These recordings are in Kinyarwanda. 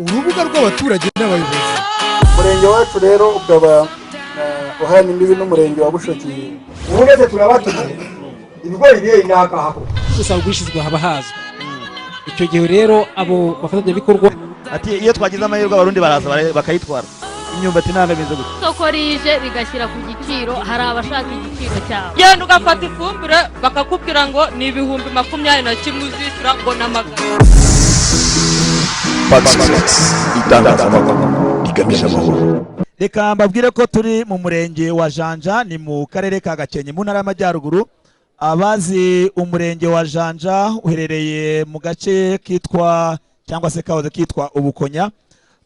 urubuga rw'abaturage n'abayobozi. Umurenge wacu rero ukaba uhana imbibi n'umurenge wa Bushoki. Ubugeze turabatuye ibigori biye inakahapo gusa ubwishizwe haba hazwe. Icyo gihe rero abo bafatanya bikorwa ati iyo twagize amahirwe abarundi baraza bakayitwara. Imyumbati ntabwo imeze gutya. Soko rije rigashyira ku giciro, hari abashaka igiciro cyabo. Genda ugafata ifumbire bakakubwira ngo ni ibihumbi 21 uzishyura ngo n'amagana. Itangazamakuru rigamije amahoro. Reka mbabwire ko turi mu murenge wa Janja, ni mu karere ka Gakenke mu ntara y'Amajyaruguru. Abazi umurenge wa Janja uherereye mu gace kitwa cyangwa se kahoze kitwa Ubukonya.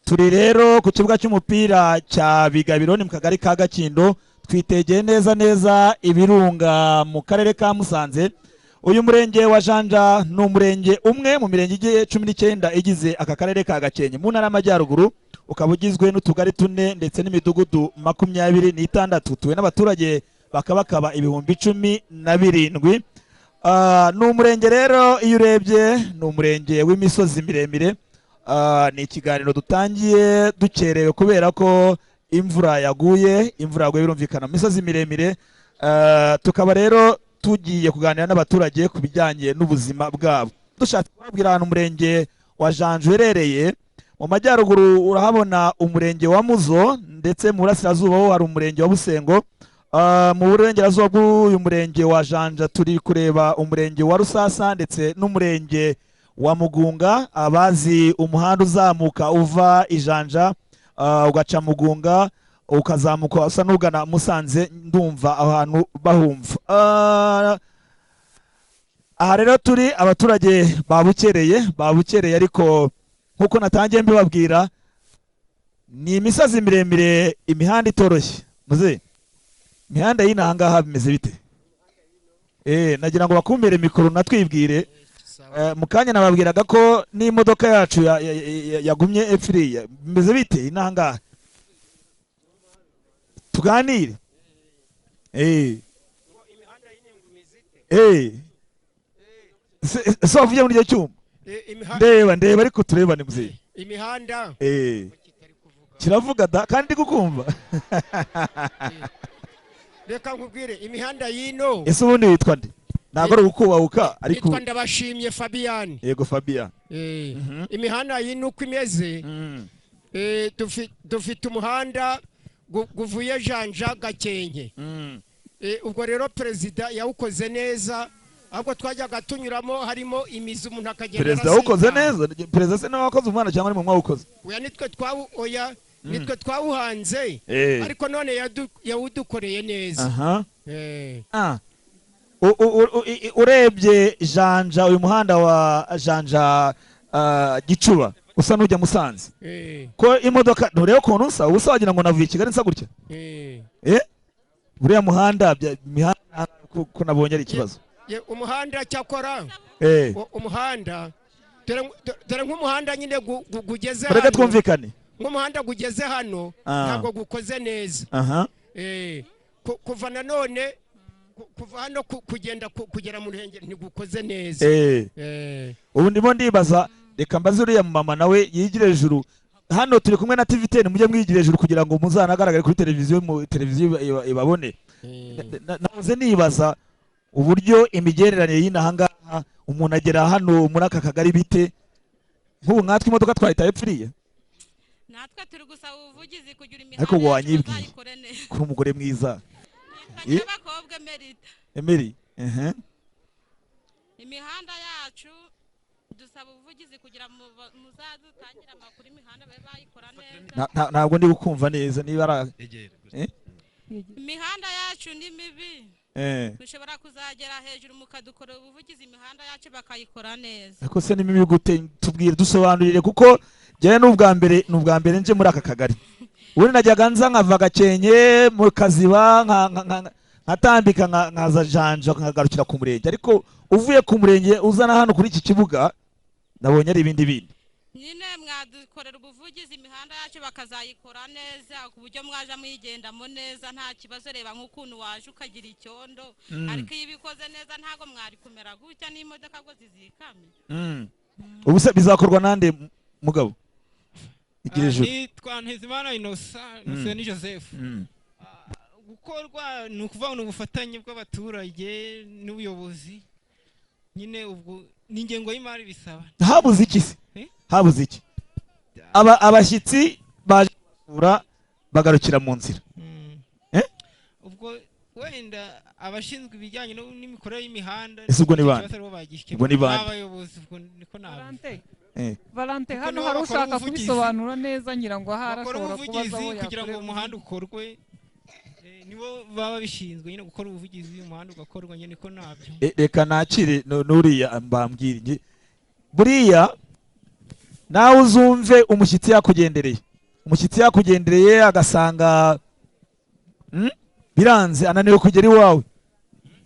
Turi rero ku kibuga cy'umupira cya Bigabiro ni mu kagari ka Gakindo, twitegeye neza ibirunga mu karere ka Musanze. Uyu murenge wa Janja ni umurenge umwe mu mirenge igiye 19 igize aka karere ka Gakenke mu ntara y'Amajyaruguru, ukaba ugizwe n'utugari 4 ndetse n'imidugudu 26 tuwe n'abaturage bakabakaba ibihumbi 17. Ni umurenge rero iyo urebye ni umurenge w'imisozi miremire. Ni ikiganiro dutangiye dukerewe kubera ko imvura yaguye birumvikana mu misozi miremire. Tukaba rero tugiye kuganira n'abaturage ku bijyanye n'ubuzima bwabo. Dushatse kubabwira ahantu umurenge wa Janja uherereye mu majyaruguru urahabona umurenge wa Muzo, ndetse mu burasirazuba ho hari umurenge wa Busengo. Mu burengerazuba bw'uyu murenge wa Janja turi kureba umurenge wa Rusasa ndetse n'umurenge wa Mugunga. Abazi umuhanda uzamuka uva Ijanja ugaca Mugunga ukazamuka usa n'ugana Musanze, ndumva ahantu bahumva. Aha rero turi abaturage babukereye ariko nkuko natangiye mbibabwira ni imisozi miremire, imihanda itoroshye. Muze imihanda y'inahangaha bimeze bite? Nagira ngo bakumbere mikoro natwibwire. Mukanya nababwiraga ko n'imodoka yacu yagumye epfiriya, bimeze bite inahangaha? Tuganire. So vuye muri cyo cyuma. Ndeba ariko turebane muze. Imihanda kiravuga da kandi gukumva. Reka nkubwire imihanda yino. Ese ubundi witwa nde? Ntabwo ari ukubahuka ariko nitwa Ndabashimye Fabian. Yego Fabian. Imihanda yino uko imeze, dufite umuhanda guvuye Janja Gakenke. Ubwo rero perezida yawukoze neza, ahubwo twajyaga tunyuramo harimo imizi umuntu akagenda. Perezida yawukoze neza? Perezida se nawakoze umwana cyangwa ni mu mwawukoze? Oya nitwe twawuhanze, ariko none yawudukoreye neza. Urebye Janja, uyu muhanda wa Janja Gicuba usa n'ujya Musanze, ko imodoka ntureba ukuntu usa wagira ngo navuye Kigali nsa gutya. Buriya muhanda ko nabonye ari ikibazo. Umuhanda cyakora umuhanda dore nk'umuhanda nyine gugeze hano. Reka twumvikane. Nk'umuhanda gugeze hano ntabwo gukoze neza. Kuva nanone kuva hano kugera mu Ruhengeri ntigukoze neza. Ubu ndimo ndibaza, reka mbaze uriya mama nawe yigire hejuru. Hano turi kumwe na TV10, mujye mwigire hejuru kugira ngo muzanagaragare kuri televiziyo ibabone. Naze nibaza uburyo imigererane y'inahangaha umuntu agera hano muri aka kagari bite. Nk'ubu nkatwe imodoka twahita epfiriye. Natwe turi gusaba ubuvugizi kugira imihanda. Ariko ngo wanyibwiye kuri umugore mwiza. Bakobwa Emery. Imihanda yacu dusaba ubuvugizi kugira muzadutangira amakuru imihanda babe bayikora neza. Ntabwo ndi gukumva neza niba ara imihanda yacu ni mibi. Dushobora kuzagera hejuru mukadukorera ubuvugizi imihanda yacu bakayikora neza. Ariko se ni mibi gute? Tubwire dusobanurire, kuko jye n'ubwa mbere nje muri aka kagari. Ubundi najyaga nza nkava Gakenke mu Kaziba nkatambika nkaza Janja nkagarukira ku murenge, ariko uvuye ku murenge uzana hano kuri iki kibuga nabonye ari ibindi. Nyine mwadukorera ubuvugizi imihanda yacu bakazayikora neza ku buryo mwaje muyigendamo neza nta kibazo. Reba nk'ukuntu waje ukagira icyondo, ariko iyo ibikoze neza ntago mwari kumera gutya n'imodoka ngo zizikame. Ubu se bizakorwa nande mugabo? gira ijuru nitwa Ntezimana Innocent ni Joseph. Gukorwa ni ukuvuga ubufatanye bw'abaturage n'ubuyobozi nyine ubwo ni ingengo y'imari bisaba. habuze iki se habuze iki abashyitsi baje gusura bagarukira mu nzira ubwo wenda abashinzwe ibijyanye n'imikorere y'imihanda ubwo ni bande ubwo ni bande abayobozi ubwo niko nabi Valente hano hari ushaka kubisobanura neza ngira ngo harashobora kubaza aho kugira ngo umuhanda ukorwe nibo baba bishinzwe nyine gukora ubuvugizi umuhanda ugakorwa nyine niko nabyo reka nakire nuriya mbambwire buriya nawe uzumve umushyitsi yakugendereye agasanga biranze ananiwe kugera iwawe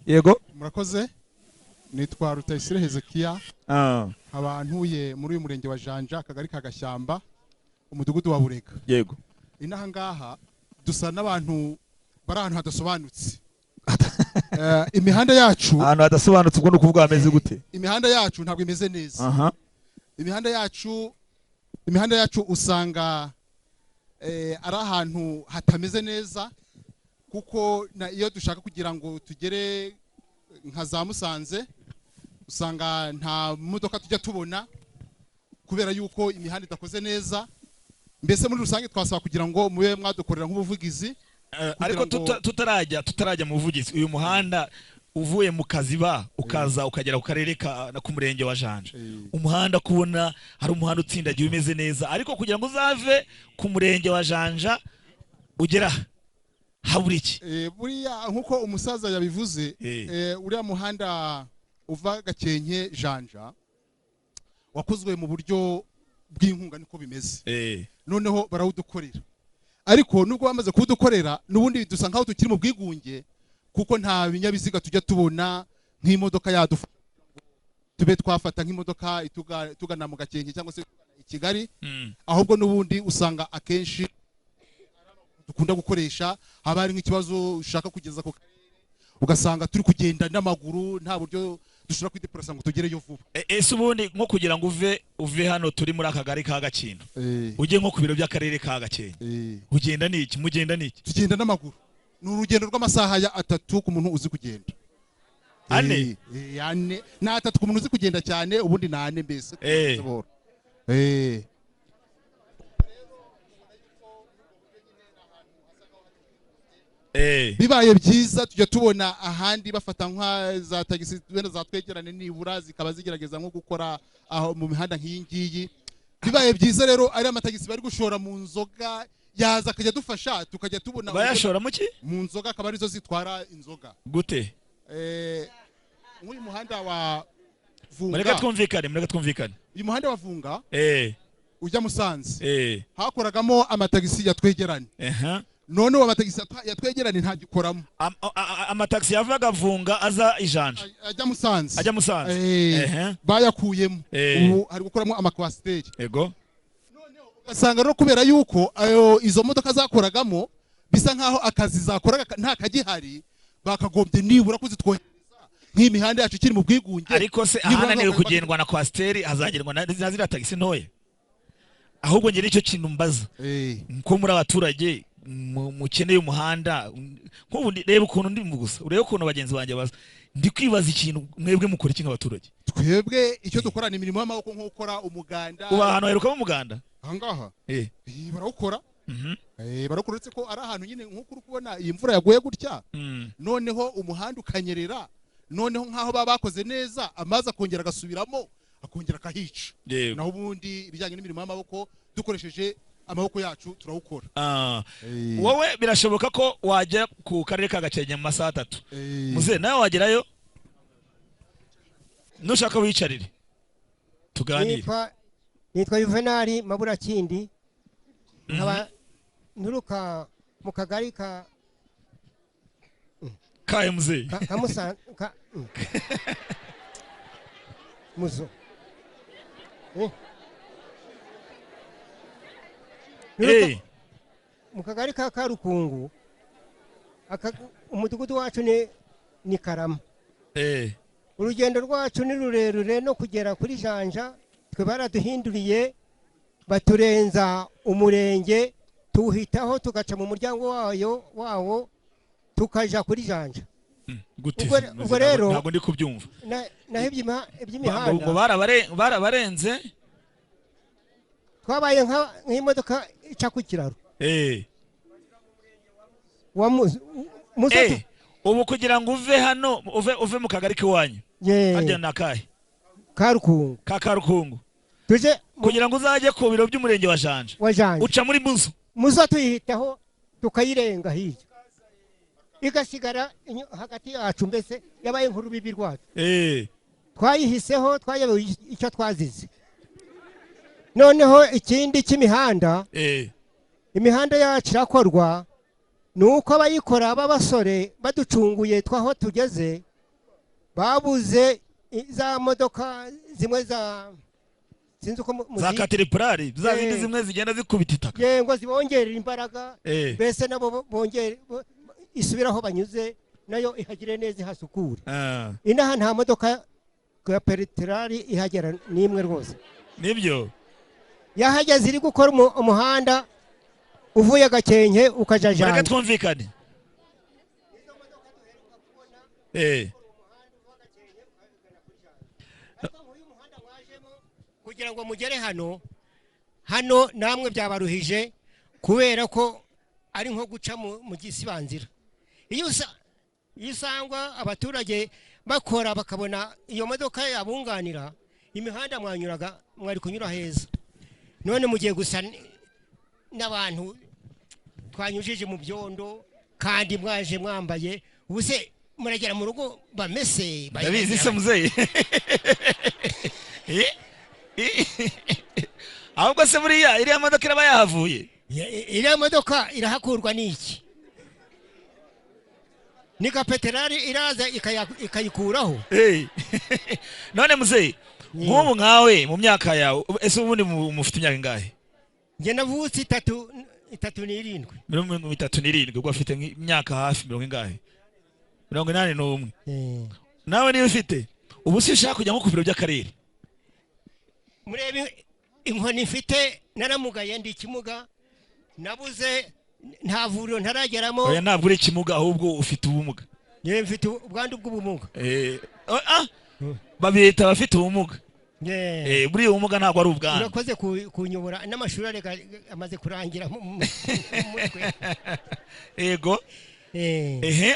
yego murakoze nitwa Rutayisire Hezekiya ntuye muri uyu murenge wa Janja akagari ka Gashyamba umudugudu wa Burega yego inaha ngaha dusa n'abantu bari ahantu hadasobanutse imihanda yacu ahantu hadasobanutse ubwo nukuvuga ameze gute imihanda yacu ntabwo imeze neza imihanda yacu usanga ari ahantu hatameze neza kuko iyo dushaka kugira ngo tugere nka za Musanze usanga nta modoka tujya tubona kubera yuko imihanda idakoze neza mbese muri rusange twasaba kugira ngo mube mwadukorera nk'ubuvugizi ariko tutarajya mu buvugizi uyu muhanda uvuye mu Kaziba ukaza ukagera ku karere ku murenge wa Janja umuhanda kubona hari umuhanda utsindagiye umeze neza ariko kugira ngo uzave ku murenge wa Janja ugera habura iki buriya nkuko umusaza yabivuze uriya muhanda uva Gakenke Janja wakozwe mu buryo bw'inkunga niko bimeze noneho barawudukorera ariko nubwo bamaze kuwudukorera n'ubundi dusa nkaho tukiri mu bwigunge kuko nta binyabiziga tujya tubona nk'imodoka yadufasha tube twafata nk'imodoka tugana mu Gakenke cyangwa se i Kigali ahubwo n'ubundi usanga akenshi dukunda gukoresha haba hari nk'ikibazo ushaka kugeza ku karere ugasanga turi kugenda n'amaguru nta buryo dushobora kwideplasa ngo tugereyo vuba ese ubundi nko kugira ngo uve hano turi muri akagari ka Gakindo ujye nko ku biro by'akarere ka Gakenke mugenda niki tugenda n'amaguru ni urugendo rw'amasaha ya 3 ku muntu uzi kugenda ane na 3 ku muntu uzi kugenda cyane ubundi na 4 mbese bibaye byiza tujya tubona ahandi bafata nka za tagisi wenda zatwegerane nibura zikaba zigerageza nko gukora aho mu mihanda nk'iyi ngiyi bibaye byiza rero ari amatagisi bari gushora mu nzoga yaza akajya dufasha tukajya tubona bayashora mu ki mu nzoga akaba arizo zitwara inzoga gute nk'uyu muhanda wa Vunga mureka twumvikane uyu muhanda wa Vunga ujya Musanze hakoragamo amatagisi yatwegerane none amatagisi yatwegerane ntagikoramo amatagisi yavaga Vunga aza Ijanja ajya Musanze bayakuyemo ubu hari gukoramo amakwasiteri yego ugasanga rero kubera yuko izo modoka zakoragamo bisa nkaho akazi zakoraga nta kagihari bakagombye nibura kuzitwohereza nk'imihanda yacu ikiri mu bwigunge ariko se ahananiwe kugendwa na kwasiteri hazagerwa na ziriya tagisi ntoya ahubwo ngere icyo kintu mbaza ko muri abaturage mukeneye umuhanda nk'ubundi reba ukuntu ndi gusa urebe ukuntu bagenzi banjye baza ndi kwibaza ikintu mwebwe mukora iki nk'abaturage twebwe icyo dukora ni imirimo y'amaboko nko gukora umuganda uba ahantu herukamo umuganda ahangaha barawukora barawukora uretse ko ari ahantu nyine nk'uko uri kubona iyi mvura yaguye gutya noneho umuhanda ukanyerera noneho nk'aho baba bakoze neza amazi akongera agasubiramo akongera akahica naho ubundi ibijyanye n'imirimo y'amaboko dukoresheje amaboko yacu turawukora wowe birashoboka ko wajya ku karere ka Gakenke mu masaha 3 muze nawe wagerayo nushaka wicarire tuganire nitwa Juvenali Maburakindi nkaba nturuka mu kagari ka muze muzo mu kagari ka Karukungu umudugudu wacu ni Karama urugendo rwacu ni rurerure no kugera kuri Janja twe baraduhinduriye baturenza umurenge tuwuhitaho tugaca mu muryango wawo tukaja kuri Janja. Ubwo rero ntabwo ndi kubyumva. Naho iby'imihanda ubwo barabarenze twabaye nk'imodoka ica ku kiraro. Ubu kugira ngo uve hano uve mu kagari k'iwanyu harya nakahe Karukungu tuje kugira ngo uzaje ku biro by'umurenge wa Janja uca muri muzo tuyihitaho tukayirenga hirya igasigara hagati yacu mbese yabaye nk'urubibi rwacu. Twayihiseho twayobewe icyo twazize. Noneho ikindi cy'imihanda imihanda yacu irakorwa nuko abayikora b'abasore baducunguye twaho tugeze babuze za modoka zimwe za sinzi uko za kateripurari za bindi zimwe zigenda zikubita itaka yengo zibongerera imbaraga bese nabo bongere isubiraho banyuze nayo ihagire neza ihasukure. Inaha nta modoka ya peteroli ihagera nimwe rwose. Nibyo yahageze iri gukora umuhanda uvuye Gakenke ukaja Janja. Reka twumvikane. Kugira ngo mugere hano namwe byabaruhije kubera ko ari nko guca mu gisibanzira. Iyo usangwa abaturage bakora bakabona iyo modoka yabunganira imihanda mwari kunyura heza. None mugiye gusa n'abantu twanyujije mu byondo kandi mwaje mwambaye ubuse muragera mu rugo bamese babizi se muzeyi. Ahubwo se buriya iriya modoka iraba yahavuye. Iriya modoka irahakurwa n'iki? Ni kapeterari iraza ikayikuraho. None muzeyi nk'ubu nkawe mu myaka yawe ese ubundi mufite imyaka ingahe? Nge navutse 37. 37 ubwo afite imyaka hafi 40 81. Nawe niyo ufite ubu si ushaka kujya nko ku biro by'akarere. Murebe inkoni mfite naramugaye ndi kimuga nabuze nta vuriro ntarageramo. Oya ntabwo uri kimuga ahubwo ufite ubumuga. Yewe mfite ubwandu bw'ubumuga. Babita bafite ubumuga. Buri ubumuga ntabwo ari ubwandu. Urakoze kunyobora n'amashuri arega amaze kurangira mu mutwe. Yego.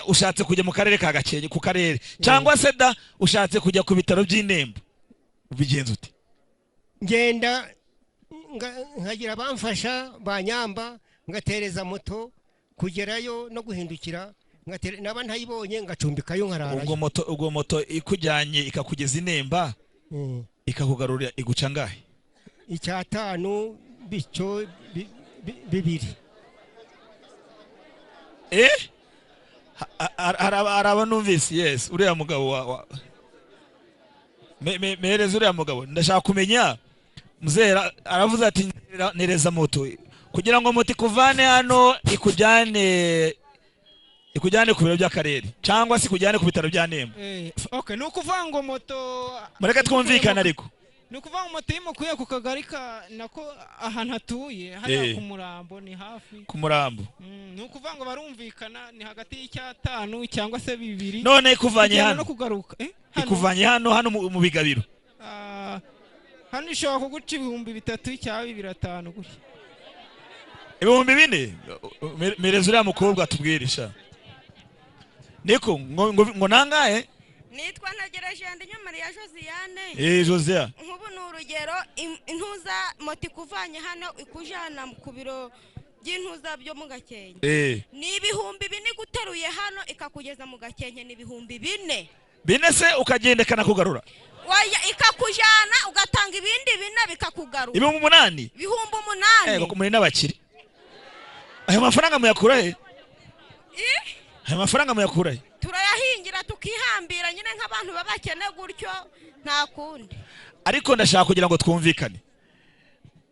Ushatse kujya mu karere ka Gakenke ku karere cyangwa se da ushatse kujya ku bitaro by'Inembo ubigenza ute? Ngenda nkagira bamfasha banyamba ngatereza moto kugerayo no guhindukira naba ntayibonye ngacumbikayo nkarara. Ubwo moto ikujyanye ikakugeza Inemba ikakugarurira iguca ngahe? 5 bico 2. Araba numvise yes uriya mugabo wa mereza uriya mugabo ndashaka kumenya muzera aravuze ati nereza moto kugira ngo moto ikuvane hano ikujyane ku biro by'akarere cyangwa se ikujyane ku bitaro bya Nemba. Okay nuko uvango moto mureka twumvikana ariko nuko uvango moto yimukuye ku kagari nako ahantu hatuye hariya ku Murambo ni hafi ku Murambo. Nuko uvango barumvikana ni hagati y'5 cyangwa se 2. None ikuvanye hano no kugaruka ikuvanye hano mu bigabiro hano ishobora kuguca 3,000 cyangwa 2,500 gutya. 4,000 mereza uriya mukobwa atubwirisha niko ngo nangahe? Nitwa Nageraje Ndinyuma ya Josiane. Josiane. Nkubu n'urugero intuza moti kuvanye hano ikujana ku biro by'intuza byo mu Gakenke. Ni 4,000 guteruye hano ikakugeza mu Gakenke ni 4,000. Bine se ukagenda kana kugarura? Waya ikakujana ugatanga ibindi 4 bikakugarura. 8,000? 8,000. Ko muri n'abakiri. Ayo mafaranga muyakura he? Ayo mafaranga muyakura he? Turayahingira tukihambira nyine nk'abantu babakene gutyo nta kundi. Ariko ndashaka kugira ngo twumvikane.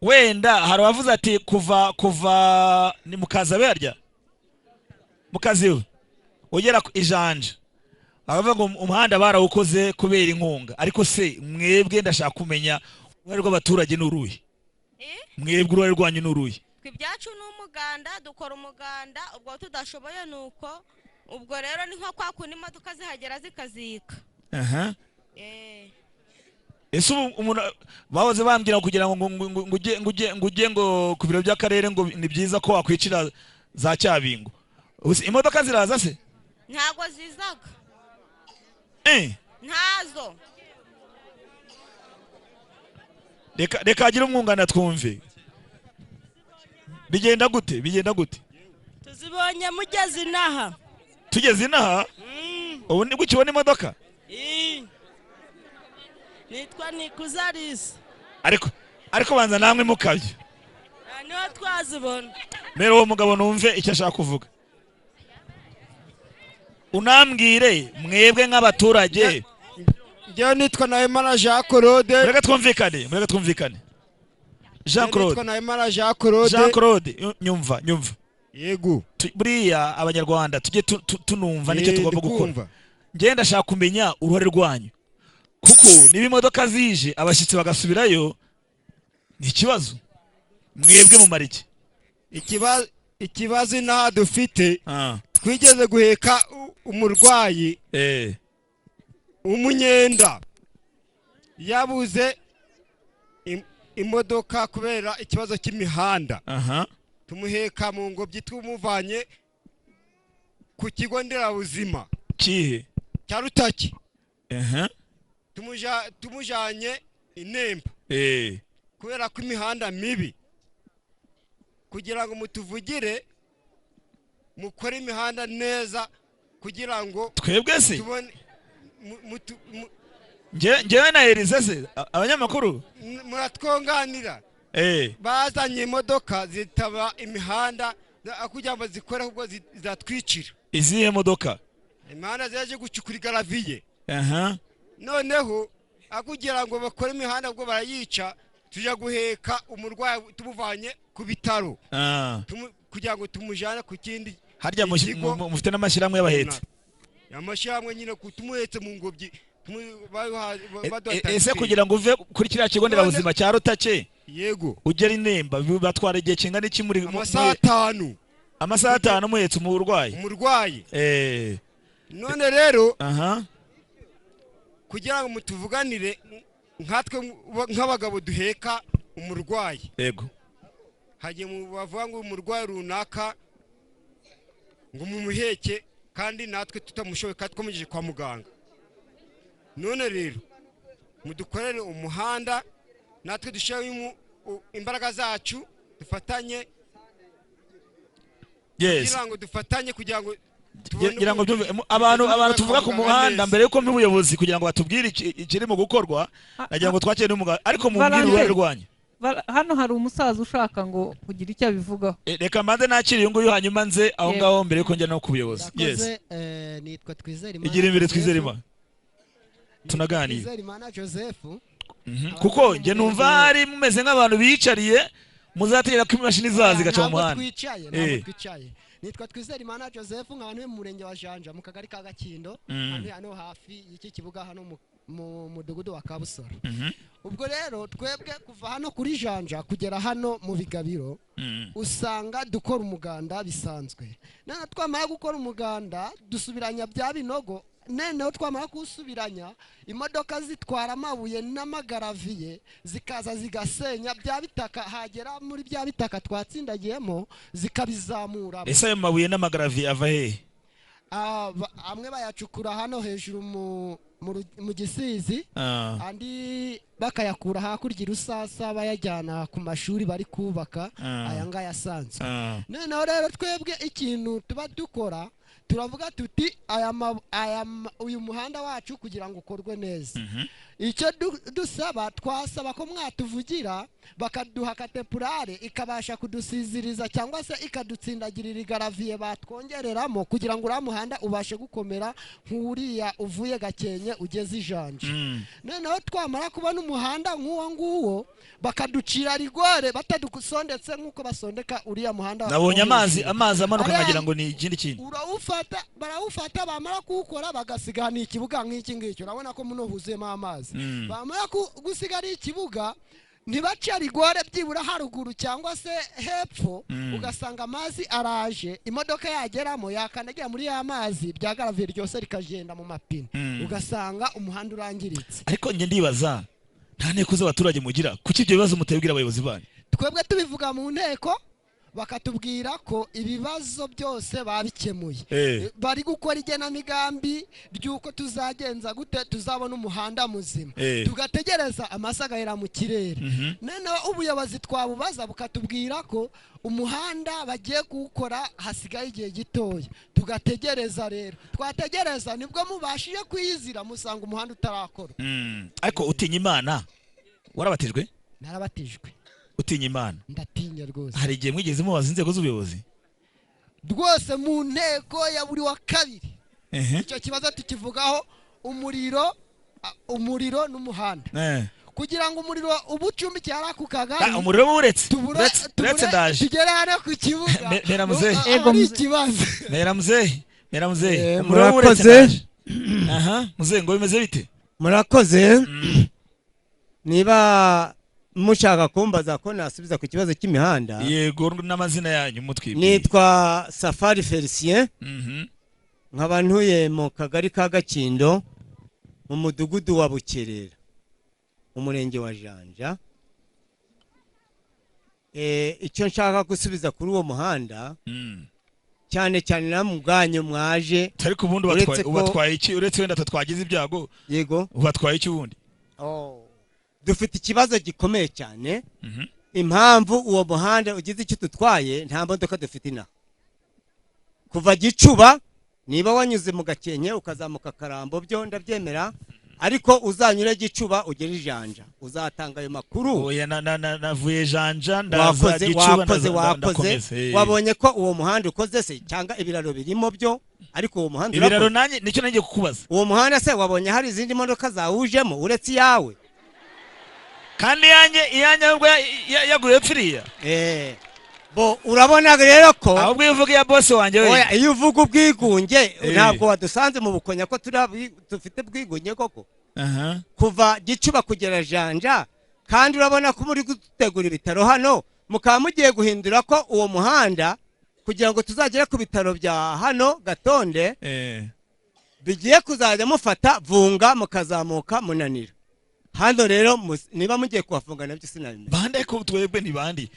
Wenda hari abavuze ati kuva ni mukaza berya. Mukazi we ugera Ijanja. Abavuga ngo umuhanda barawukoze kubera inkunga. Ariko se mwebwe ndashaka kumenya uruhare rw'abaturage n'uruhe? mwebwe uruhare rwanyu n'uruye ibyacu ni umuganda dukora umuganda ubwo tudashoboye nuko ubwo rero ni nko kwa kundi imodoka zihagera zikazika ese umuntu bahoze bambwira kugira ngo ujye ngo ku biro by'akarere ngo ni byiza ko wakwicira za Cyabingo imodoka ziraza se ntago zizaga ntazo reka agira umwungana twumve bigenda gute tuzibonye mugeze inaha tugeze inaha ubu nibwo ukibona imodoka nitwa Nikuzarisa ariko banza namwe mukabyo niho twazibona rero uwo mugabo numve icyo ashaka kuvuga unambwire mwebwe nk'abaturage njyewe nitwa Nahimana Jean Claude mureke twumvikane Jean Claude nyumva yego buriya abanyarwanda tujye tunumva nicyo tugomba gukora njye ndashaka kumenya uruhare rwanyu kuko niba imodoka zije abashyitsi bagasubirayo ni ikibazo mwebwe mu marike ikibazo inaha dufite twigeze guheka umurwayi umunyenda yabuze imodoka kubera ikibazo cy'imihanda tumuheka mu ngobyi tumuvanye ku kigo nderabuzima kihe cya Rutaki tumujanye inemba kubera ko imihanda mibi kugira ngo mutuvugire mukore imihanda neza kugira ngo twebwe se njyewe na Elise se abanyamakuru muratwonganira bazanye imodoka zitaba imihanda kugira ngo zikore ahubwo zatwicira izihe modoka imihanda zaje gucukura igaraviye noneho akugira ngo bakore imihanda ubwo barayica tujya guheka umurwayi tumuvanye ku bitaro kugira ngo tumujane ku kindi harya mufite n'amashyirahamwe y'abahetsi amashyirahamwe nyine tumuhetse mu ngobyi ese kugira ngo uve kuri kiriya kigo nderabuzima cya Rutake yego ugera inemba batwara igihe kingana iki muri amasaha 5 muhetse umurwayi none rero kugira ngo mutuvuganire nkatwe nk'abagabo duheka umurwayi yego hagiye mu bavuga ngo umurwayi runaka ngo mumuheke kandi natwe tutamushoboye kandi twamugejeje kwa muganga none rero mudukorere umuhanda natwe dushyiraho imbaraga zacu dufatanye kugira ngo dufatanye kugira ngo kugira ngo abantu tuvuga ku muhanda mbere yuko m'ubuyobozi kugira ngo batubwire ikiri mu gukorwa nagira ngo twakire n'umugabo ariko mubwire uruhare rwanyu hano hari umusaza ushaka ngo kugira icyo abivugaho reka mbanze nakire uyu nguyu hanyuma nze aho ngaho mbere yuko njya no ku buyobozi nitwa Twizerima igira imbere Twizerima tunaganira Twizerima Joseph kuko njye numva hari mumeze nk'abantu bicariye muzategera ko imashini zazo zigaca mu muhanda twicaye nitwa Twizerima Joseph nk'abantu mu murenge wa Janja mu kagari ka Gakindo hano hafi y'iki kibuga hano mu mudugudu wa Kabusoro ubwo rero twebwe kuva hano kuri Janja kugera hano mu Bigabiro usanga dukora umuganda bisanzwe none twamara gukora umuganda dusubiranya bya binogo noneho twamara kusubiranya imodoka zitwara amabuye n'amagaraviye zikaza zigasenya bya bitaka hagera muri bya bitaka twatsindagiyemo zikabizamura ese ayo mabuye n'amagaraviye ava hehe amwe bayacukura hano hejuru mu Gisizi andi bakayakura hakurya Rusasa bayajyana ku mashuri bari kubaka aya ngaya asanzwe noneho rero twebwe ikintu tuba dukora turavuga tuti uyu muhanda wacu kugira ngo ukorwe neza icyo dusaba twasaba ko mwatuvugira bakaduha katepurare ikabasha kudusiziriza cyangwa se ikadutsindagirira igaraviye batwongereramo kugira ngo uriya muhanda ubashe gukomera nk'uriya uvuye Gakenke ugeze Ijanja noneho twamara kubona umuhanda nk'uwo nguwo bakaducira rigore batadusondetse nk'uko basondeka uriya muhanda nabonye amazi amanuka nkagira ngo ni ikindi kintu barawufata bamara kuwukora bagasiga ni ikibuga nk'iki ngicyo urabona ko muno huzuyemo amazi bamara gusiga ari ikibuga ntibaca rigore byibura haruguru cyangwa se hepfo ugasanga amazi araje imodoka yageramo yakandagira muri ya mazi bya garaviye ryose rikagenda mu mapine ugasanga umuhanda urangiritse. Ariko nge ndibaza nta nteko z'abaturage mugira kuki ibyo bibazo mutabibwira abayobozi banyu? Twebwe tubivuga mu nteko bakatubwira ko ibibazo byose babikemuye bari gukora igenamigambi ry'uko tuzagenza gute tuzabona umuhanda muzima tugategereza amasagahera mu kirere noneho ubuyobozi twabubaza bukatubwira ko umuhanda bagiye kuwukora hasigaye igihe gitoya tugategereza rero twategereza nibwo mubashije kwiyizira musanga umuhanda utarakora. Ariko utinya Imana warabatijwe? Narabatijwe. Utinya Imana? Ndatinya rwose. Hari igihe mwigeze mubaza inzego z'ubuyobozi? Rwose mu nteko ya buri wa kabiri icyo kibazo tukivugaho umuriro n'umuhanda kugira ngo umuriro ubucumbikiye ari ako kagari umuriro buretse ndaje tugere hano ku kibuga mera muzehe ikibazo mera muzehe murakoze. muzehe ngo bimeze bite? Murakoze. Niba mushaka kumbaza ko nasubiza ku kibazo cy'imihanda, yego n'amazina yanyu mutwibye. Nitwa Safari Felicien. Nkaba ntuye mu kagari ka Gakindo mu mudugudu wa Bukerera umurenge wa Janja. Icyo nshaka gusubiza kuri uwo muhanda cyane cyane na mubwanyu mwaje ariko ubundi ubatwaye iki uretse wenda twagize ibyago? Yego ubatwaye iki ubundi? Dufite ikibazo gikomeye cyane. Impamvu uwo muhanda ugize icyo tutwaye nta modoka dufite inaha kuva Gicuba. Niba wanyuze mu Gakenke ukazamuka Karambo byo ndabyemera, ariko uzanyure Gicuba ugere Janja uzatanga ayo makuru. Oya navuye Janja ndaza Gicuba wakoze. Wabonye ko uwo muhanda ukoze se cyangwa ibiraro birimo byo? Ariko uwo muhanda ibiraro nanjye nicyo nanjye kukubaza. Uwo muhanda se wabonye hari izindi modoka zawujemo uretse yawe? Kandi iyanjye ubwo yaguye pfiriya. Bo urabona rero ko ahubwo uvuga ya boss wanjye we. Oya iyo uvuga ubwigunge ntabwo wadusanze mu Bukonya ko dufite bwigunge koko. Kuva Gicuba kugera Janja kandi urabona ko muri gutegura ibitaro hano mukaba mugiye guhindura ko uwo muhanda kugira ngo tuzagere ku bitaro bya hano Gatonde bigiye kuzajya mufata Vunga mukazamuka Munanira. Hano rero niba mugiye kuhafunga nabyo sinabimenya. Bande ko twebwe ni bandi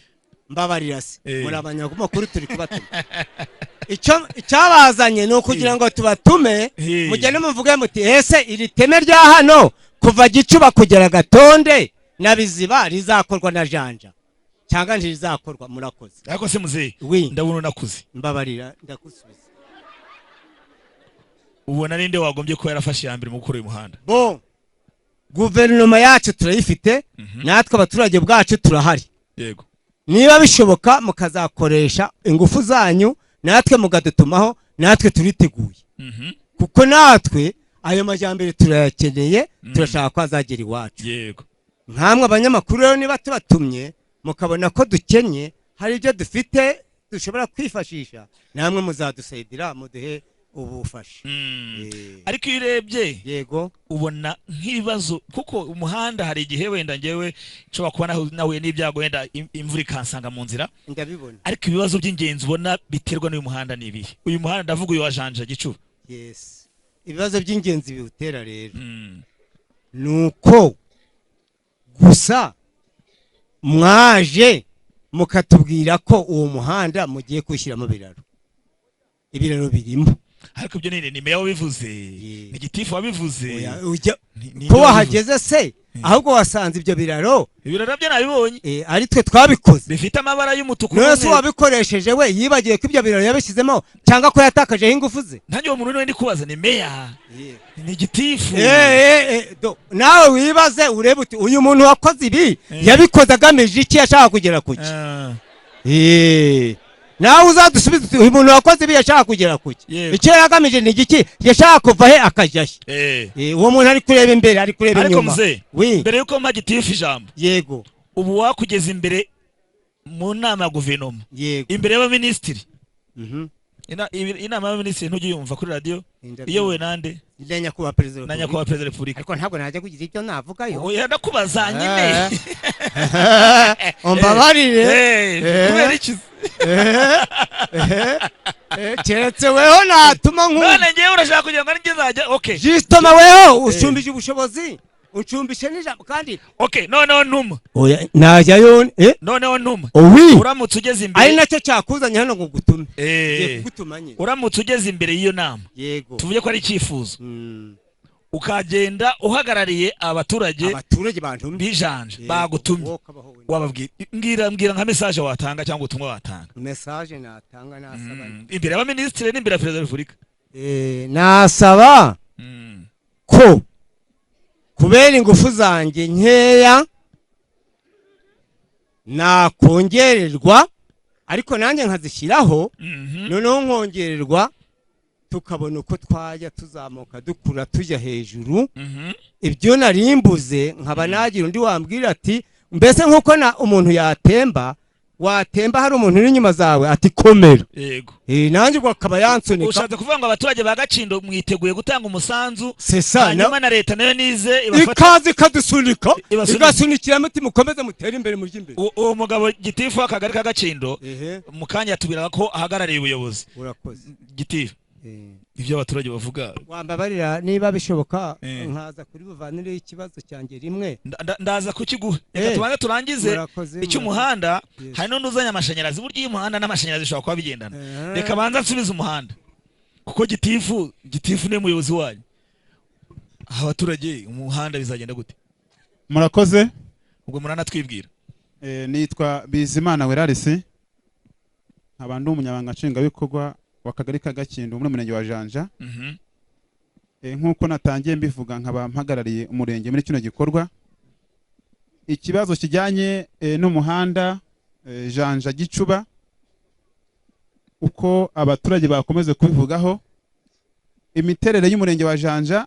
mbabarira se muri abanyamakuru turi kubatuma. Icyabazanye ni ukugira ngo tubatume mugende muvuge muti ese iri teme rya hano kuva Gicuba kugera Gatonde na Biziba rizakorwa na Janja cyangwa ntirizakorwa? Murakoze. Ariko se muzehe ndabona nakuze. Mbabarira ndakusubiza. Ubona ninde wagombye ko yarafashe yambere mu gukora uyu muhanda? Bo guverinoma yacu turayifite natwe abaturage bwacu turahari. Yego. Niba bishoboka mukazakoresha ingufu zanyu natwe mugadutumaho natwe turiteguye. Kuko natwe ayo majyambere turayakeneye turashaka ko azagera iwacu. Yego. Nkamwe abanyamakuru rero niba tubatumye mukabona ko dukenye hari ibyo dufite dushobora kwifashisha namwe muzadusayidira muduhe ubufasha. Ariko iyo urebye yego ubona nk'ibibazo kuko umuhanda hari igihe wenda ngewe nshobora kuba nahuye n'ibyago wenda imvura ikansanga mu nzira ndabibona. Ariko ibibazo by'ingenzi ubona biterwa n'uyu muhanda ni ibihe? Uyu muhanda ndavuga uyu wa Janja Gicuba. Yes. Ibibazo by'ingenzi biwutera rero nuko gusa mwaje mukatubwira ko uwo muhanda mugiye kwishyiramo ibiraro birimo. Ariko ibyo ni meya wabivuze, ni gitifu wabivuze. Ko wahageze se ahubwo wasanze ibyo biraro byo nabibonye ari twe twabikoze bifite amabara y'umutuku. Nose wabikoresheje we yibagiye ko ibyo biraro yabishyizemo cyangwa ko yatakajeho ingufu ze? Nanjye uwo muntu ndi kubaza ni meya ni gitifu. Nawe wibaze urebe uti uyu muntu wakoze ibi yabikoze agamije iki? Yashaka kugera kuki? Nawe uzadusubiza uyu muntu wakoze ibi yashaka kugera kuki? Icyo yagamije ni igiki? Yashaka kuva he akajya he? Uwo muntu ari kureba imbere ari kureba inyuma. Ariko mze mbere yuko mpa gitifu ijambo, yego ubu wakugeza imbere mu nama ya guverinoma imbere y'abaminisitiri inama y'abaminisitiri ntujye yumva kuri radio iyobowe nande na nyakubahwa perezida na nyakubahwa perezida wa repubulika ariko ntabwo najya kugira ibyo navugayo oya ndakubaza nyine umbabarire kubera iki keretse weho natuma nk'ubu none ngewe urashaka kugira ngo nigezajya okay jistoma weho ucumbije ubushobozi uncumbishe n'ijambo kandi okay noneho ntuma oya najyayo noneho ntuma uramutse ugeze imbere ari nacyo cyakuzanye hano ngo gutume kugutuma nyine uramutse ugeze imbere y'iyo nama yego tuvuye ko ari icyifuzo ukagenda uhagarariye abaturage bantumye bijanje bagutumye wababwira mbwira nka message watanga cyangwa ubutumwa watanga message natanga nasaba imbere y'abaminisitiri n'imbere ya perezida wa repubulika nasaba ko kubera ingufu zanjye nkeya nakongererwa ariko nanjye nkazishyiraho noneho nkongererwa tukabona uko twajya tuzamuka dukura tujya hejuru ibyo narimbuze nkaba nagira undi wambwira ati mbese nk'uko umuntu yatemba watemba hari umuntu uri inyuma zawe ati komera yego nanjye ubwo akaba yansunika ushatse kuvuga ngo abaturage ba Gacindo mwiteguye gutanga umusanzu sesa hanyuma na leta nayo nize ikaze ikadusunika igasunikira muti mukomeze mutere imbere mu by'imbere uwo mugabo gitifu w'akagari ka Gacindo mu kanya yatubwiraga ko ahagarariye ubuyobozi urakoze gitifu ibyo abaturage bavuga wambabarira niba bishoboka nkaza kuri buvanire ikibazo cyanjye rimwe ndaza kukiguha reka tubanze turangize icyo umuhanda hari n'undi uzanye amashanyarazi burya iyo umuhanda n'amashanyarazi bishobora kuba bigendana reka banza nsubize umuhanda kuko gitifu niwe muyobozi wanyu abaturage umuhanda bizagenda gute murakoze ubwo muranatwibwira nitwa Bizimana Werarisi nkaba ndi umunyamabanga nshingwabikorwa w'akagari ka Gacindo muri murenge wa Janja nk'uko natangiye mbivuga nkaba mpagarariye umurenge muri kino gikorwa ikibazo kijyanye n'umuhanda Janja Gicuba uko abaturage bakomeze kubivugaho imiterere y'umurenge wa Janja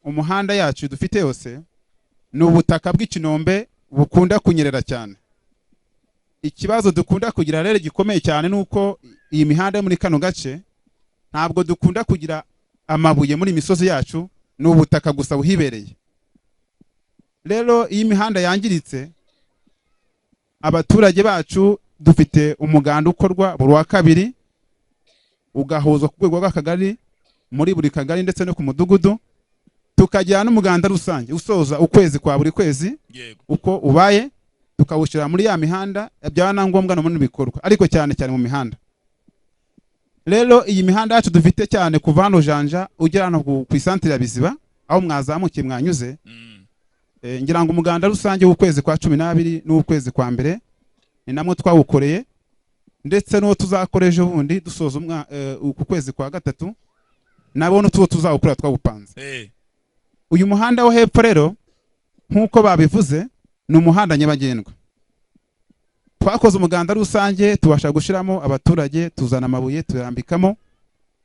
umuhanda yacu dufite yose ni ubutaka bw'ikinombe bukunda kunyerera cyane ikibazo dukunda kugira rero gikomeye cyane nuko iyi mihanda yo muri kano gace ntabwo dukunda kugira amabuye muri imisozi yacu ni ubutaka gusa buhibereye rero iyi mihanda yangiritse abaturage bacu dufite umuganda ukorwa buri wa kabiri ugahuzwa ku rwego rw'akagari muri buri kagari ndetse no ku mudugudu tukajyana n'umuganda rusange usoza ukwezi kwa buri kwezi uko ubaye tukawushyira muri ya mihanda byaba na ngombwa no mu bikorwa ariko cyane cyane mu mihanda rero iyi mihanda yacu dufite cyane kuva hano Janja ugera hano ku isantere ya Biziba aho mwazamukiye mwanyuze ngira ngo umuganda rusange w'ukwezi kwa 12 n'ukwezi kwa mbere ni namwe twawukoreye ndetse no tuzakora ejo bundi dusoza ku kwezi kwa gatatu nabo n'utuwo tuzawukora twawupanze uyu muhanda wo hepfo rero nk'uko babivuze ni umuhanda nyabagendwa twakoze umuganda rusange tubasha gushiramo abaturage tuzana amabuye turambikamo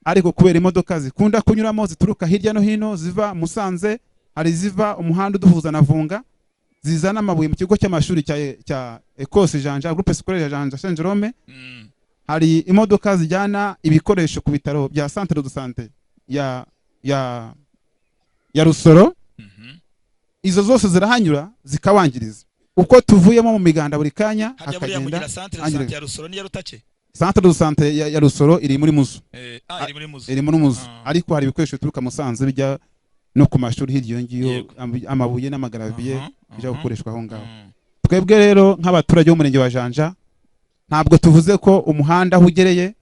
ariko kubera imodoka zikunda kunyuramo zituruka hirya no hino ziva Musanze hari ziva umuhanda uduhuza na Vunga zizana amabuye mu kigo cy'amashuri cya Ecole Janja Groupe Scolaire Janja Saint Jerome hari imodoka zijyana ibikoresho ku bitaro bya Centre de Santé ya Rusoro izo zose zirahanyura zikawangiriza uko tuvuyemo mu miganda buri kanya hakagenda Centre ya Rusoro ni ya Rutace Centre de Santé ya Rusoro iri muri Muzu iri muri Muzu ariko hari ibikoresho bituruka Musanze bijya no ku mashuri hirya ngiyo amabuye n'amagaraviye bijya gukoreshwa aho ngaho twebwe rero nk'abaturage b'umurenge wa Janja ntabwo tuvuze ko umuhanda aho ugereye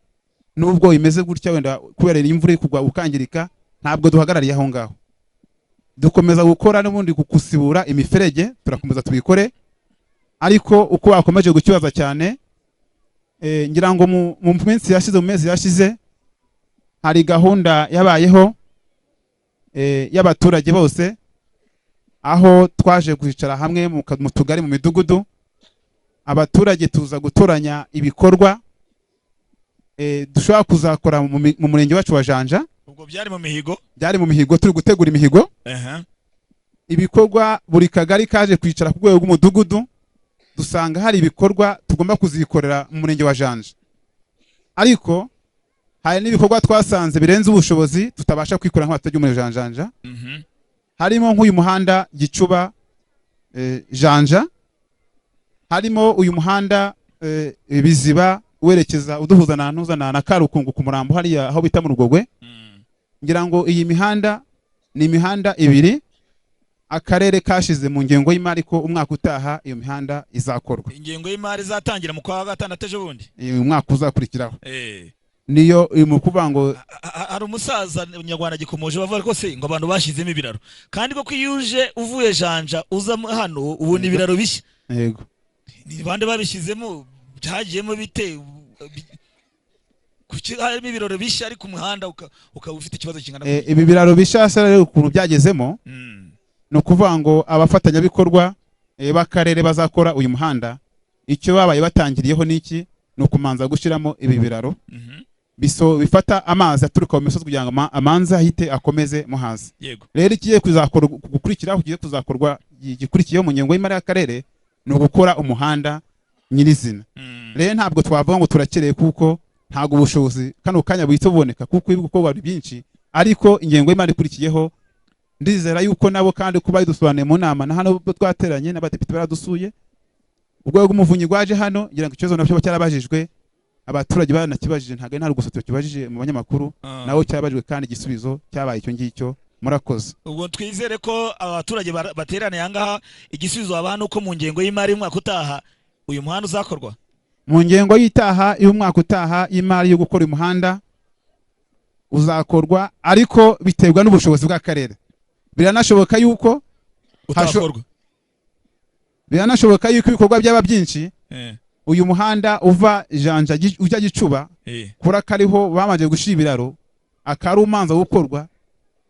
nubwo imeze gutya wenda kubera imvura kugwa ukangirika ntabwo duhagarariye aho ngaho dukomeza gukora n'ubundi kukusibura imiferege turakomeza tubikore ariko uko bakomeje gukibaza cyane ngira ngo mu minsi yashize mu mezi yashize hari gahunda yabayeho y'abaturage bose aho twaje kwicara hamwe mu tugari mu midugudu abaturage tuza gutoranya ibikorwa dushobora kuzakora mu murenge wacu wa Janja ubwo byari mu mihigo turi gutegura imihigo ibikorwa buri kagari kaje kwicara ku rwego rw'umudugudu dusanga hari ibikorwa tugomba kuzikorera mu murenge wa Janja ariko hari n'ibikorwa twasanze birenze ubushobozi tutabasha kwikora nk'abaturage muri Janja harimo nk'uyu muhanda Gicuba Janja harimo uyu muhanda Biziba werekeza uduhuza na Karukungu ku Murambo hariya aho bita mu Rugogwe ngira ngo iyi mihanda ni imihanda ibiri akarere kashize mu ngengo y'imari ko umwaka utaha iyo mihanda izakorwa. Ingengo y'imari izatangira mu kwa gatandatu ejo bundi. Uyu mwaka uzakurikiraho. Niyo mu kuvuga ngo hari umusaza Nyarwanda gikomoje bavuga ko se ngo abantu bashizemo ibiraro kandi ko kwiyuje uvuye Janja uza hano ubona ibiraro bishya. Yego. Ni bande babishizemo byagiyemo bite kuki harimo ibiraro bishya ariko umuhanda ukaba ufite ikibazo kingana ibi biraro bishya rero ukuntu byagezemo no kuvuga ngo abafatanyabikorwa b'akarere bazakora uyu muhanda icyo babaye batangiriyeho niki no kumanza gushiramo ibi biraro bifata amazi aturuka mu misozi kugira ngo amanza ahite akomeze mo hasi. Rero ikiye kuzakorwa gukurikiraho kiye kuzakorwa gikurikiyeho mu nyengo y'imari y'akarere no gukora umuhanda nyirizina. Rero ntabwo twavuga ngo turakereye kuko ntago ubushobozi kano kanya buhita buboneka kuko ibikorwa byinshi ariko ingengo y'imari ikurikiyeho ndizera yuko nabo kandi kuba dusobanuye mu nama na hano twateranye n'abadepite baradusuye ubwo rw'umuvunyi gwaje hano ngira ngo ikibazo nabyo cyarabajijwe abaturage baranakibajije ntago nta rugusotyo kibajije mu banyamakuru nawo cyabajijwe kandi igisubizo cyabaye icyo ngicyo murakoze. Ubwo twizere ko abaturage baterane yangaha igisubizo abana uko mu ngengo y'imari y'umwaka utaha uyu muhanda uzakorwa. Mu ngengo y'itaha y'umwaka utaha y'imari yo gukora uyu muhanda uzakorwa ariko biterwa n'ubushobozi bw'akarere. Biranashoboka yuko utakorwa. Biranashoboka yuko ibikorwa byaba byinshi uyu muhanda uva Janja ujya Gicuba kura kariho bamaje gushibiraro akarumanza gukorwa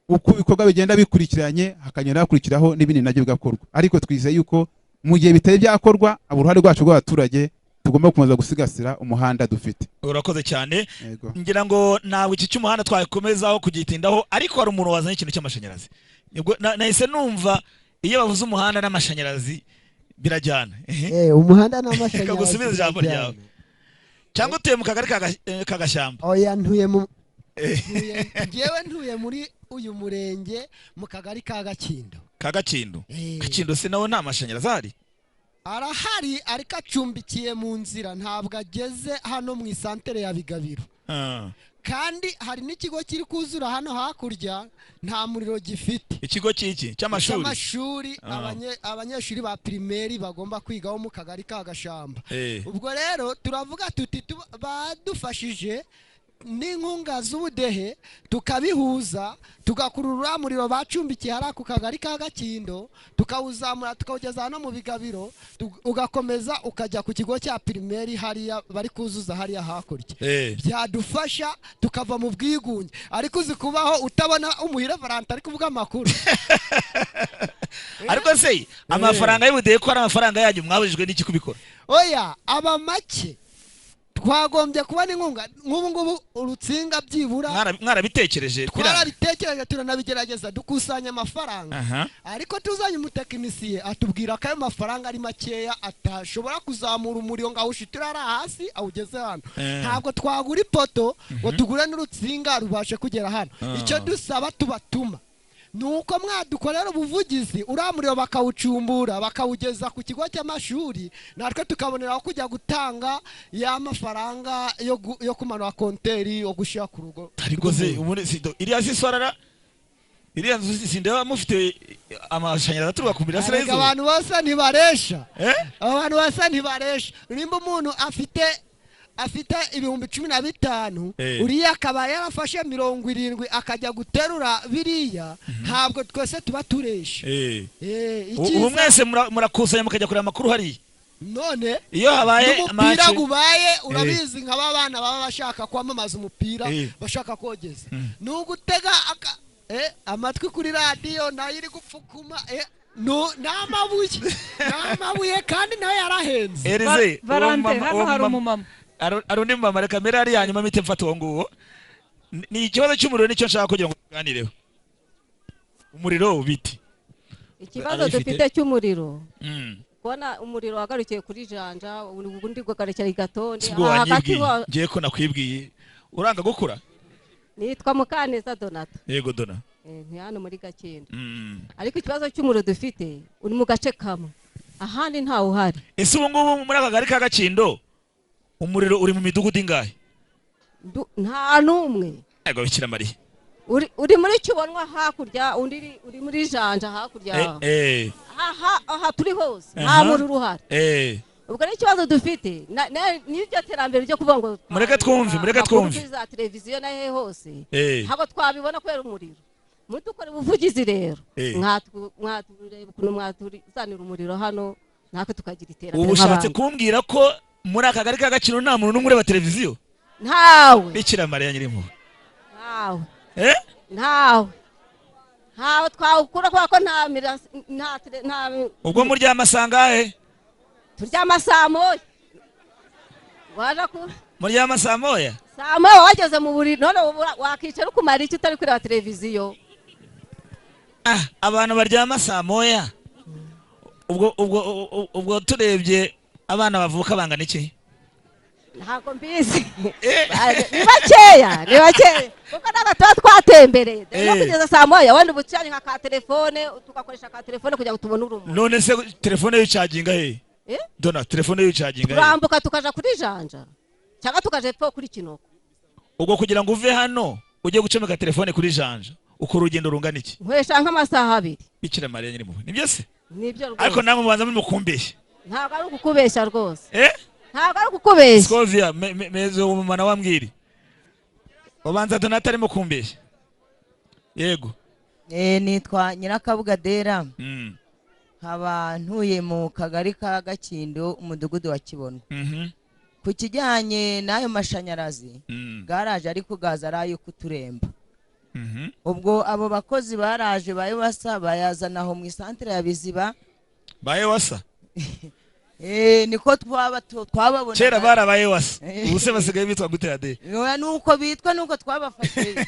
uko ibikorwa bigenda bikurikiranye hakanyura hakurikiraho n'ibindi nabyo bigakorwa ariko twizeye yuko mu gihe bitari byakorwa uruhare rwacu rw'abaturage tugomba kumaza gusigasira umuhanda dufite. Urakoze cyane ngira ngo nawe iki cy'umuhanda twakomezaho kugitindaho ariko hari umuntu wazanye ikintu cy'amashanyarazi nahise numva iyo bavuze umuhanda n'amashanyarazi birajyana. Umuhanda n'amashanyarazi kagusubiza ijambo ryawe cyangwa utuye mu kagari kagashyamba. Oya ntuye mu ngewe ntuye muri uyu murenge mu kagari ka Gakindo. Gakindo se nawe nta mashanyarazi ahari? Arahari ariko acumbikiye mu nzira ntabwo ageze hano mu isantere ya Bigabiro. Kandi hari n'ikigo kiri kuzura hano hakurya nta muriro gifite. Ikigo cy'iki cy'amashuri abanyeshuri ba primaire bagomba kwigaho mu kagari ka Gashamba. Ubwo rero turavuga tuti badufashije n'inkunga z'ubudehe tukabihuza tugakurura muriro bacumbikiye hari ku kagari ka Gakindo tukawuzamura tukawugeza hano mu Bigabiro ugakomeza ukajya ku kigo cya primaire hariya bari kuzuza hariya hakurya. Byadufasha tukava mu bwigunge ariko uzi kubaho utabona umuhira Valentine ari kuvuga amakuru. Ariko se amafaranga y'ubudehe ko ari amafaranga yanyu mwabujijwe n'iki kubikora? Oya aba make twagombye kubona inkunga nk'ubu ngubu urutsinga byibura mwarabitekereje turanabigerageza dukusanya amafaranga ariko tuzanye umutekinisiye atubwira ko ayo mafaranga ari makeya atashobora kuzamura umuriro ngo awushitire ari hasi awugeze hano. Ntabwo twagura ipoto ngo tugure n'urutsinga rubashe kugera hano. Icyo dusaba tubatuma nuko mwadukorera ubuvugizi uramuriro bakawucumbura bakawugeza ku kigo cy'amashuri natwe tukaboneraho kujya gutanga ya mafaranga yo kumanura konteri yo gushira ku rugo. Ariko se ubundi sido iriya siswarara iriya nzu sindeba mufite amashanyarazi aturuka ku mirasire y'izuba. Abantu bose ntibaresha abantu bose ntibaresha nimba umuntu afite ibihumbi 15 uriya akaba yarafashe 70 akajya guterura biriya ntabwo twese tuba turesha. Ubu mwese murakusanya mukajya kureba amakuru hari none iyo habaye umupira gubaye urabizi nk'aba bana baba bashaka kwamamaza umupira bashaka kogeza n'ugutega amatwi kuri radio nayo iri gupfukuma n'amabuye kandi nayo yarahenze. Valentine hano hari umumama arundi mama reka mbere ari yanyuma mite mfata uwo nguwo ni ikibazo cy'umuriro nicyo nshaka kugira ngo tuganireho. Umuriro ubiti ikibazo dufite cy'umuriro kubona umuriro wagarukiye kuri Janja ubundi gwagarekera Igatonde hagati ngiye ko nakwibwiye uranga gukura nitwa Mukaneza Donata. Yego Dona. Ni hano muri Gakindu. Ariko ikibazo cy'umuriro dufite uri mu gace kamwe. Ahandi ntawo uhari. Ese ubu ngubu muri aka gari ka Gakindo umuriro uri mu midugudu ingahe? Nta numwe. Ego Bikira Mariya. Uri muri Kibonwa hakurya, undi uri muri Janja hakurya. Aha turi hose. Nta muriro uhari. Ubwo ni ikibazo dufite. N'ibyo terambere ryo kuvuga ngo mureke twumve. Za televiziyo na he hose. Ntabwo twabibona kwera umuriro. Mudukore ubuvugizi rero. Mwatureba ukuntu mwatuzanira umuriro hano natwe tukagira iterambere. Ubu ushatse kumbwira ko muri aka gari ka Gakindu nta muntu n'umwe ureba televiziyo? Ntawe. Bikira Mariya nyirimo. Ntawe. Ntawe twawukura kubera ko nta ubwo muryama sangahe? Turyama saa moya. Waje ku muryama saa moya? Saa moya wageze mu buriri none wakicara ukumara iki utari kureba televiziyo? Abantu baryama saa moya. Ubwo turebye abana bavuka bangana iki? Ntabwo mbizi. Ni bakeya. Kuko n'abatuba twatembereye. No kugeza saa moya wenda ubucyari nka ka telefone tugakoresha ka telefone kugira ngo tubone urumuri. None se telefone y'ucaginga he? Dona telefone y'ucaginga he? Turambuka tukaja kuri Janja. Cyangwa tukaje pfo kuri Kinoko. Ubwo kugira ngo uve hano ujye gucomeka telefone kuri Janja uko urugendo rungana iki? Nkwesha nk'amasaha 2. Bikira Mariya nyirimo. Nibyo se? Nibyo rwose. Ariko namwe mubanza muri mukumbeshya. Ntabwo ari ukukubeshya rwose. Ntabwo ari ukukubeshya. Scovia mezo umwana wambwiri. Babanza Donata arimo kumbeshya. Yego. Nitwa Nyirakabuga Dera. Nkaba ntuye mu kagari ka Gakindo umudugudu wa Kibonwa. Ku kijyanye n'ayo mashanyarazi garaje ariko gaza arayo kuturemba. Ubwo abo bakozi baraje bayewasa bayazana aho mu isantere ya Biziba. Bayewasa? Niko twababona. Kera barabaye wasa. Ubuse basigaye bitwa gute ade? Nuko bitwa nuko twabafatiye.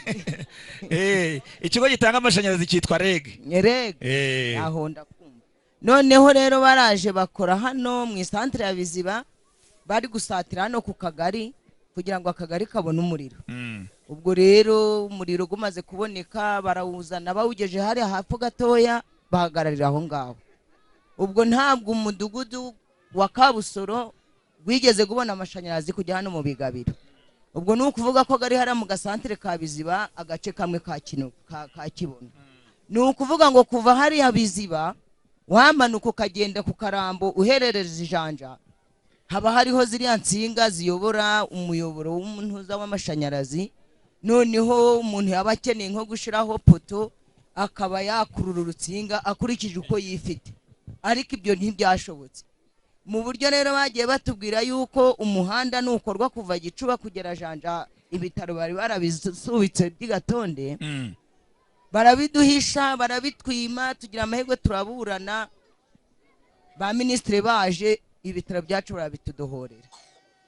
Ikigo gitanga amashanyarazi cyitwa REG. REG. Aho ndakumva. Noneho rero baraje bakora hano mu isantere ya Biziba bari gusatira hano ku kagari kugira ngo akagari kabone umuriro. Ubwo rero umuriro gumaze kuboneka barawuzana bawugeje hari hafi gatoya bahagararira aho ngaho. Ubwo ntabwo umudugudu wa Kabusoro wigeze kubona amashanyarazi kujya hano mu Bigabiro. Ubwo ni ukuvuga ko gari hari mu gasantere ka Biziba agace kamwe ka Kibona. Ni ukuvuga ngo kuva hari ya Biziba wamanuka ukagenda ku Karambo uherereza Janja haba hariho ziriya nsinga ziyobora umuyoboro w'umuntuza w'amashanyarazi. Noneho umuntu yaba akeneye nko gushiraho poto akaba yakurura urutsinga akurikije uko yifite. Ariko ibyo ntibyashobotse. Mu buryo rero bagiye batubwira yuko umuhanda nukorwa kuva Gicuba kugera Janja ibitaro bari barabisubitse by'Gatonde. Barabiduhisha barabitwima tugira amahirwe turaburana ba ministre baje ibitaro byacu barabitudohorera.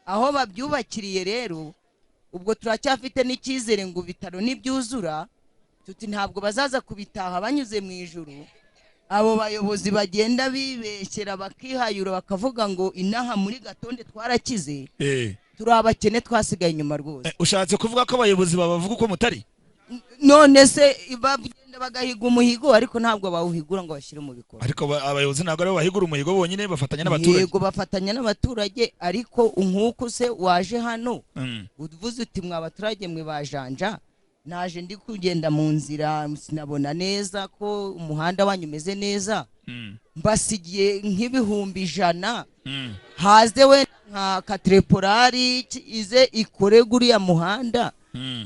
Aho babyubakiriye rero ubwo turacyafite n'ikizere ngo bitaro nibyuzura tuti ntabwo bazaza kubitaha banyuze mu ijuru. Abo bayobozi bagenda bibeshyera bakihayura bakavuga ngo inaha muri Gatonde twarakize. Turabakene twasigaye inyuma rwose. Ushatse kuvuga ko abayobozi babavuga uko mutari? None se bagenda bagahiga umuhigo ariko ntabwo bawuhigura ngo bashyire mu bikorwa. Ariko abayobozi ntabwo ari bahigura umuhigo bonyine bafatanya n'abaturage. Yego bafatanya n'abaturage ariko nkuko se waje hano uvuze uti mwa abaturage mwe bajanja naje ndi kugenda mu nzira sinabona neza ko umuhanda wanyu umeze neza. Mbasigiye nk'ibihumbi 100 haze we nka katrepolari ize ikore guriya muhanda.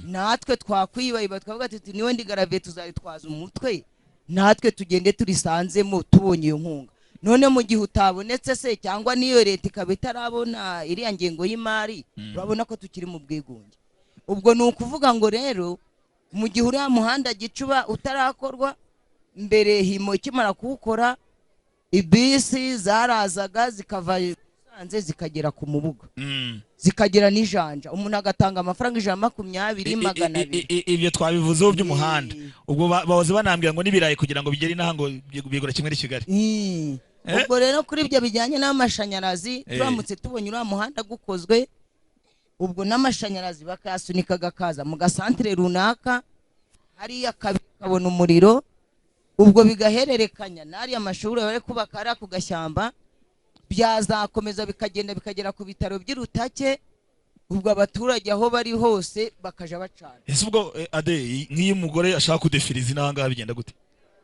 Natwe twakwibayiba twavuga tuti niwe ndi Garave tuzayitwaza umutwe natwe tugende turisanzemo tubonye iyo nkunga. None mu gihe utabonetse se cyangwa niyo leta ikaba itarabona iriya ngengo y'imari urabona ko tukiri mu bwigunge. Ubwo ni ukuvuga ngo rero mu gihe uriya muhanda Gicuba utarakorwa mbere himo kimara kuwukora ibisi zarazaga zikava Sanze zikagera ku Mubuga zikagera n'Ijanja umuntu agatanga amafaranga 120 200. Ibyo twabivuzeho by'umuhanda. Ubwo bahoze banambwira ngo nibirayi kugira ngo bigere inaha ngo bigura kimwe ari Kigali. Ubwo rero kuri ibyo bijyanye n'amashanyarazi turamutse tubonye uriya muhanda gukozwe ubwo n'amashanyarazi bakayasunika gakaza mu gasantere runaka hariya kabona umuriro ubwo bigahererekanya n'ariya mashuri bari kubaka ari ku gashyamba byazakomeza bikagenda bikagera ku bitaro by'Irutake ubwo abaturage aho bari hose bakaja bacana. Ese ubwo ade nk'iyo umugore ashaka kudefiriza inanga bigenda gute?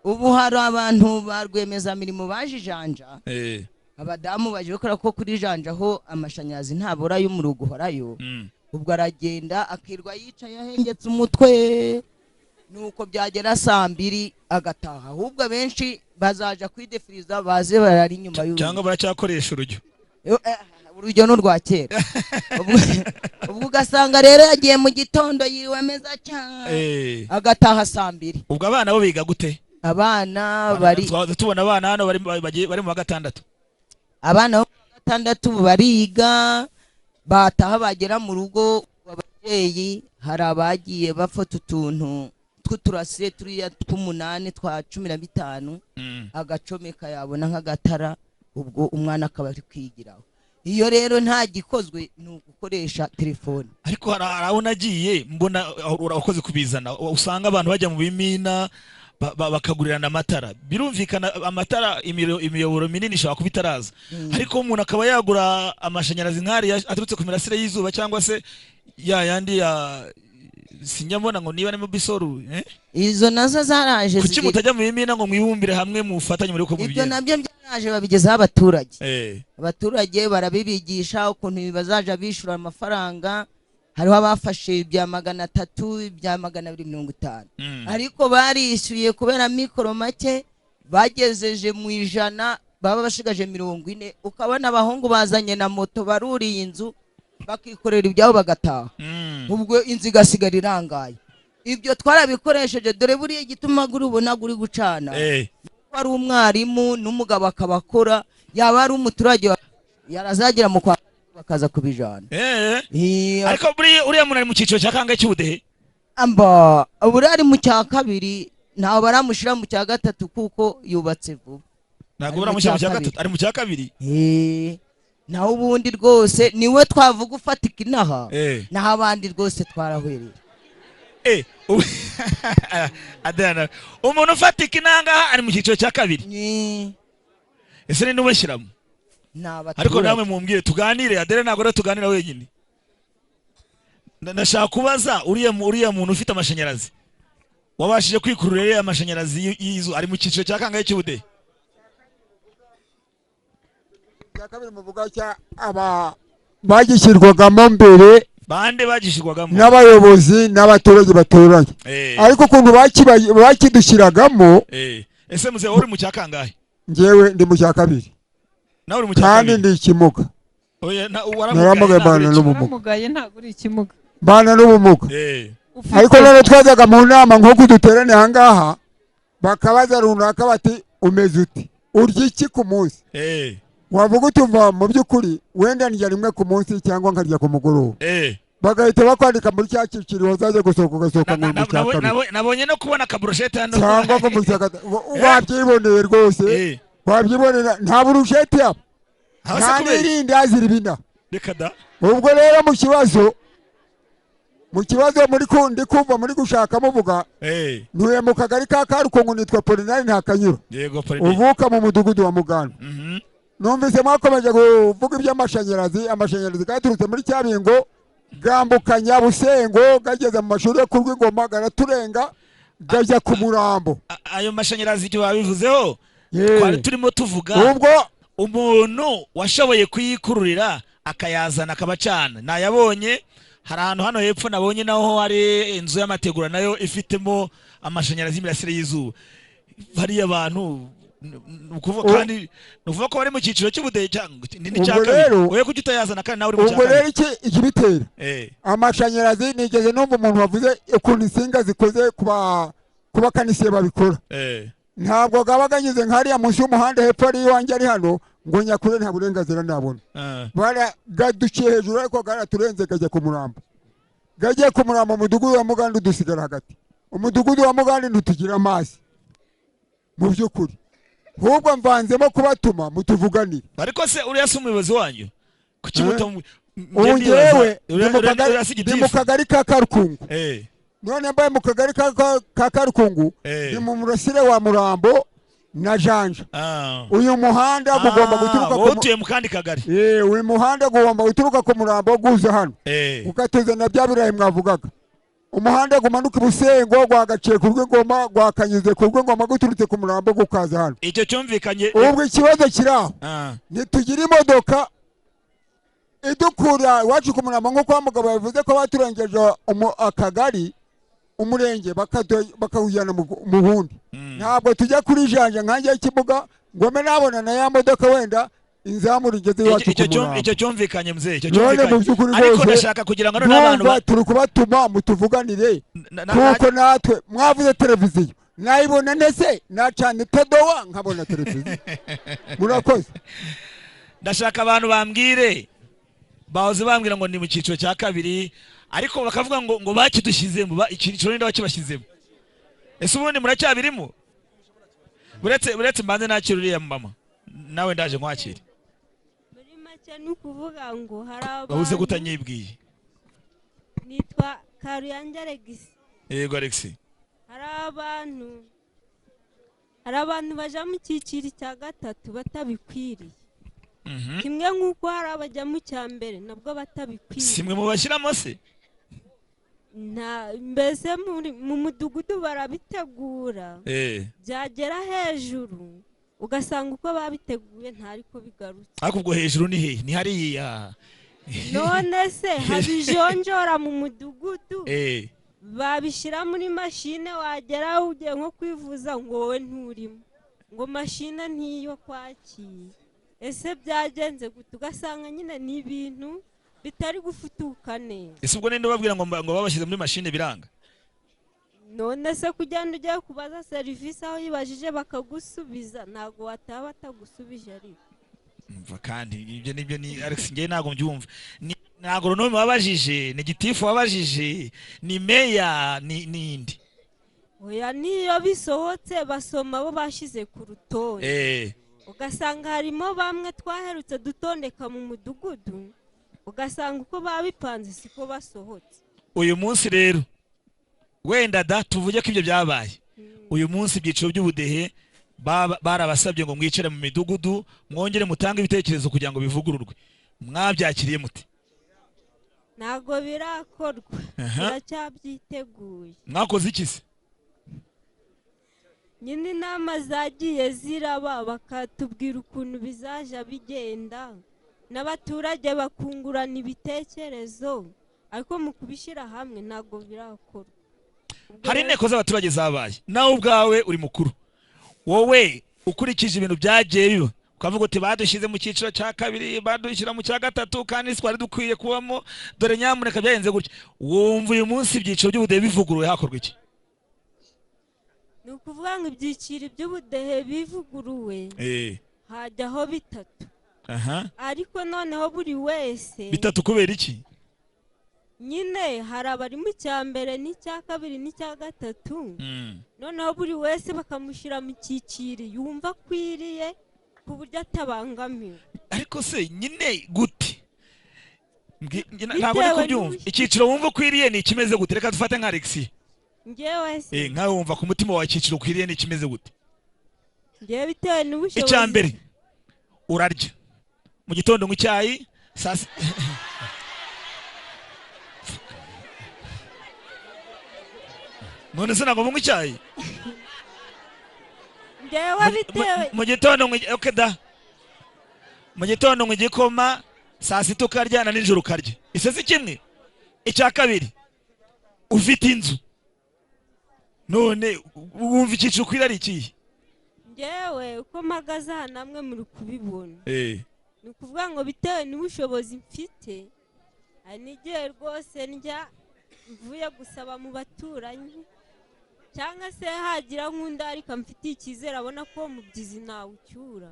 Ubu hari abantu ba rwemezamirimo bajijanja abadamu baje bakora ko kuri janja aho amashanyarazi ntabura y'umurugo horayo ubwo aragenda akirwa yicaye ahengetse umutwe nuko byagera saa 2 agataha ahubwo benshi bazaja kwidefiriza baze barari inyuma y'urugo cyangwa baracyakoresha urujyo urujyo n'urwa kera ubwo ugasanga rero yagiye mu gitondo yiwe ameza cyane agataha saa 2. Ubwo abana bo biga gute? Abana bari tubona abana hano bari mu gatandatu. Abana bo gatandatu bariga bataha bagera mu rugo ababyeyi hari abagiye bafata utuntu tw'uturasire turiya tw'umunani twa 15 agacomeka yabona nk'agatara ubwo umwana akaba ari kwigiraho. Iyo rero nta gikozwe ni ugukoresha telefone. Ariko haraho nagiye mbona urakoze kubizana usanga abantu bajya mu bimina bakagurirana amatara birumvikana amatara imiyoboro minini ishobora kuba itaraza ariko umuntu akaba yagura amashanyarazi nk'ari aturutse ku mirasire y'izuba cyangwa se yandi sinyabona ngo niba nimo bisoru izo nazo zaraje kuki mutajya mu bimina ngo mwibumbire hamwe mufatanye muri ko ibyo nabyo byaraje babigezaho abaturage abaturage barabibigisha ukuntu bazaja bishura amafaranga hariho abafashe ibya 300 ibya 250 ariko barishyuye kubera mikoro make bagejeje mu 100 baba bashigaje 40 ukabona abahungu bazanye na moto baruriye inzu bakikorera ibyabo bagataha ubwo inzu igasigara irangaye ibyo twarabikoresheje dore buriye gituma guri ubona guri gucana ari umwarimu n'umugabo akabakora yaba ari umuturage yarazagira mu kwa bakaza kubijana ariko uriya muntu ari mu cyiciro cya kangahe cy'ubudehe amba buri ari mu cya kabiri ntawe baramushira mu cya gatatu kuko yubatse vuba ntabwo baramushyira mu cya gatatu ari mu cya kabiri naho ubundi rwose niwe twavuga ufatika inaha naho abandi rwose twarahwerera Adana umuntu ufatika inanga ari mu cyiciro cya kabiri ese ni n'ubashyiramo ariko namwe mumbwire tuganire Adere ntabwo rero tuganira wenyine ndashaka kubaza uriya muntu ufite amashanyarazi wabashije kwikururira amashanyarazi y'izu ari mu cyiciro cya kangahe cy'ubudehe cya kabiri muvuga cya aba bagishyirwagamo mbere bande bagishyirwagamo n'abayobozi n'abaturage baturanye ariko ukuntu bakidushyiragamo ese muze uri mu cya kangahe njyewe ndi mu cya kabiri nawe uri mu cya kabiri kandi ndi ikimuga waramugaye ntabwo uri ikimuga bana n'ubumuga ariko none twajyaga mu nama nko kuduterane aha ngaha bakabaza runaka bati umeze uti urya iki ku munsi wavuga utumva mu by'ukuri wenda ndya rimwe ku munsi cyangwa nkarya ku mugoroba bagahita bakwandika muri cya cyiciro wazajya gusohoka ugasohoka mu cya kabiri nabonye no kubona akaburushete hano cyangwa ko mu cya gatatu wabyiboneye rwose wabyibonera nta burushete yabo nta n'irindazi ribina ubwo rero mu kibazo ndi kumva muri gushaka muvuga ntuye mu kagari ka Karukongo nitwa Polinari Ntakanyura uvuka mu mudugudu wa Muganda numvise mwakomeje kuvuga iby'amashanyarazi gaturutse muri Cyabingo gambukanya Busengo gageze mu mashuri yo kurw'Ingoma garaturenga gajya ku Murambo ayo mashanyarazi cyo babivuzeho twari turimo tuvuga ubwo umuntu washoboye kuyikururira akayazana akabacana nayabonye hari ahantu hano hepfo nabonye naho hari inzu y'amategura nayo ifitemo amashanyarazi y'imirasire y'izuba bariya abantu kandi nuvuga ko bari mu cyiciro cy'ubudehe cyangwa nini cyakabiri oye kuki utayazana kandi nawe uri mu cyakabiri ubwo rero ikibitera amashanyarazi nigeze numva umuntu wavuze ukuntu insinga zikoze kuba kanisiye babikora ntabwo gaba ganyuze nk'ariya munsi y'umuhanda hepfo ari iwanjye ari hano ngo nyakure nta burenganzira nabona gaduciye hejuru ariko garaturenze gajya ku Murambo gagiye ku Murambo umudugudu wa Muganda udusigara hagati umudugudu wa Muganda ntutugira amazi mu by'ukuri ahubwo mvanzemo kubatuma mutuvuganire ariko se uriya si umuyobozi wanyu kuki ubu ngewe ni mu kagari ka Karukungu none mbaye mu kagari ka Karukungu ni mu murasire wa Murambo na Janja. Uyu muhanda gugomba guturuka ku utuye mu kandi kagari. Uyu muhanda gugomba guturuka ku Murambo guza hano. Ukateze na bya birayi mwavugaga. Umuhanda gumanuka Busengo gwagaciye ku rw'ingoma gwakanyuze ku rw'ingoma guturutse ku Murambo gukaza hano. Icyo cyumvikanye. Ubwo ikibazo kiraho. Nitugira imodoka idukura iwacu ku Murambo nk'uko mugabo yavuze ko baturengeje akagari umurenge bakawujyana mu bundi. Ntabwo tujya kuri Janja nkanjye y'ikibuga ngome nabona na ya modoka wenda inzamura igeze iwacu ku Murambo. Icyo cyumvikanye mzee, icyo cyumvikanye. Ariko ndashaka kugira ngo n'abantu turi kubatuma mutuvuganire kuko natwe mwavuze televiziyo nayibona ndetse nacana itadowa nkabona televiziyo. Murakoze. Ndashaka abantu bambwire bahoze bambwira ngo ni mu cyiciro cya kabiri ariko bakavuga ngo bakidushyizemo icyiciro ninde wakibashyizemo. Ese ubundi muracyabirimo? Buretse mbanze nakira uriya mama nawe ndaje nkwakire. Muri make ni ukuvuga ngo hari abantu babuze kutanyibwiye. Nitwa Karuyange Alex. Yego Alex. Hari abantu baja mu cyiciro cya gatatu batabikwiriye. Kimwe nk'uko hari abajya mu cya mbere nabwo batabikwiriye. Simwe mu bashyiramo se? Mbese mu mudugudu barabitegura byagera hejuru ugasanga uko babiteguye ntariko bigarutse. Ariko ubwo hejuru ni hehe? Ni hariya. None se habijonjora mu mudugudu babishyira muri mashine wagera ugiye nko kwivuza ngo wowe nturimo ngo mashine ntiyo kwakira. Ese byagenze gute ugasanga nyine ni ibintu bitari gufutuka neza. Ese ubwo ninde babwira ngo babashyize muri mashine biranga? None se kugenda ugiye kubaza serivisi aho yibajije bakagusubiza ntago wataba batagusubije ariko. Mva kandi ibyo nibyo ni Alex ngiye ntago mbyumva. Ni agronome wabajije, ni gitifu wabajije, ni meya ni indi. Oya niyo bisohotse basoma bo bashize ku rutonde. Ugasanga harimo bamwe twaherutse dutondeka mu mudugudu ugasanga uko babipanze siko basohotse. Uyu munsi rero wenda tuvuge ko ibyo byabaye. Uyu munsi ibyiciro by'ubudehe barabasabye ngo mwicare mu midugudu mwongere mutange ibitekerezo kugira ngo bivugururwe. Mwabyakiriye mute? Ntago birakorwa. Turacyabyiteguye. Mwakoze iki se? Nyine inama zagiye ziraba bakatubwira ukuntu bizaja bigenda n'abaturage bakungurana ibitekerezo ariko mu kubishyira hamwe ntago birakorwa. Hari inteko z'abaturage zabaye nawe ubwawe uri mukuru wowe ukurikije ibintu byagiye biba ukavuga uti badushyize mu cyiciro cya kabiri badushyira mu cya gatatu kandi twari dukwiye kubamo dore nyamuneka byagenze gutya. Wumva uyu munsi ibyiciro by'ubudehe bivuguruwe hakorwa iki? Ni ukuvuga ngo ibyiciro by'ubudehe bivuguruwe hajyaho bitatu. Ariko noneho buri wese bitatu kubera iki? Nyine hari abari mu cya mbere n'icya kabiri n'icya gatatu noneho buri wese bakamushyira mu cyiciro yumva akwiriye ku buryo atabangamiwe. Ariko se nyine gute? Ntabwo ari kubyumva. Icyiciro wumva ukwiriye ni ikimeze gute? Reka dufate nka Alexi. Ngewe se nkawe wumva ku mutima wa cyiciro ukwiriye ni ikimeze gute? Ngewe bitewe n'ubushobozi. Icya mbere urarya mu gitondo nk'icyayi sasa none se ntabwo munywa icyayi? Ngewe bitewe mu gitondo okay da mu gitondo nk'igikoma saa sita ukarya na nijoro ukarya. Ise si kimwe? Icya kabiri ufite inzu none wumva icyiciro ukwiriye ari ikihe? Ngewe uko mpagaze aha namwe muri kubibona ni ukuvuga ngo bitewe n'ubushobozi mfite hari n'igihe rwose njya mvuye gusaba mu baturanyi cyangwa se hagira nk'undi ariko mfitiye icyizere abona ko mubyizi nawe ucyura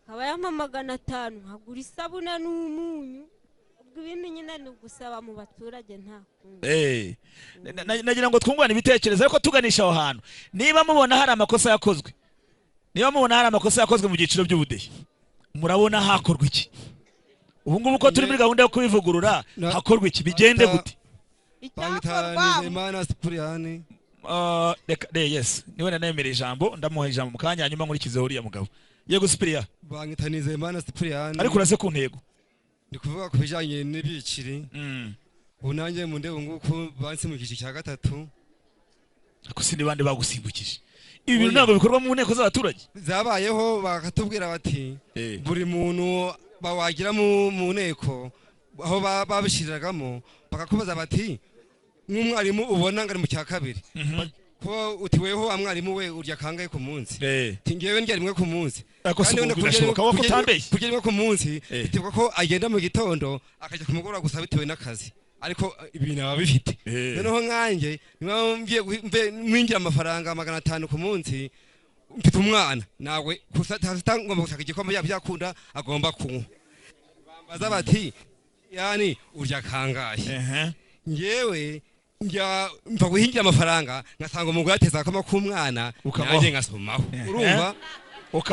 akaba yampa 500 nkagura isabune n'umunyu. Ubwo ibindi nyine ni ugusaba mu baturage nta kundi. Nagira ngo twungurane ibitekerezo ariko tuganisha aho hantu. Niba mubona hari amakosa yakozwe mu byiciro by'ubudehe murabona hakorwa iki? ubu ngubu ko turi muri gahunda yo kubivugurura hakorwa iki bigende gute Imana Sipuriyani yes niwe nanemereye ijambo ndamuha ijambo mu kanya hanyuma nkurikizeho uriya mugabo yego Sipiriya bangitanize Imana Sipuriyani ariko urase ku ntego ndi kuvuga ku bijanye n'ibyiciri ubu nanjye mu ndebo nguko bansimukije cya gatatu ako sindi bande bagusimbukije ibi bintu ntabwo bikorwa mu nteko z'abaturage zabayeho bakatubwira bati buri muntu bawagira mu nteko aho babishiriragamo bakakubaza bati nk'umwarimu ubona ngari mu cya kabiri ko utiweho amwarimu we urya kangahe ku munsi tingewe ndya rimwe ku munsi kandi kurya rimwe ku munsi bitivuga ko agenda mu gitondo akajya ku mugoroba gusa bitewe n'akazi ariko ibintu aba bifite noneho nkanjye mwinjira amafaranga 500 ku munsi mfite umwana nawe ngomba gushaka igikoma byakunda agomba kunywa bambaza bati yani urya kangahe ngewe mva guhingira amafaranga ngasanga umugore ateza akama k'umwana nanjye ngasomaho urumva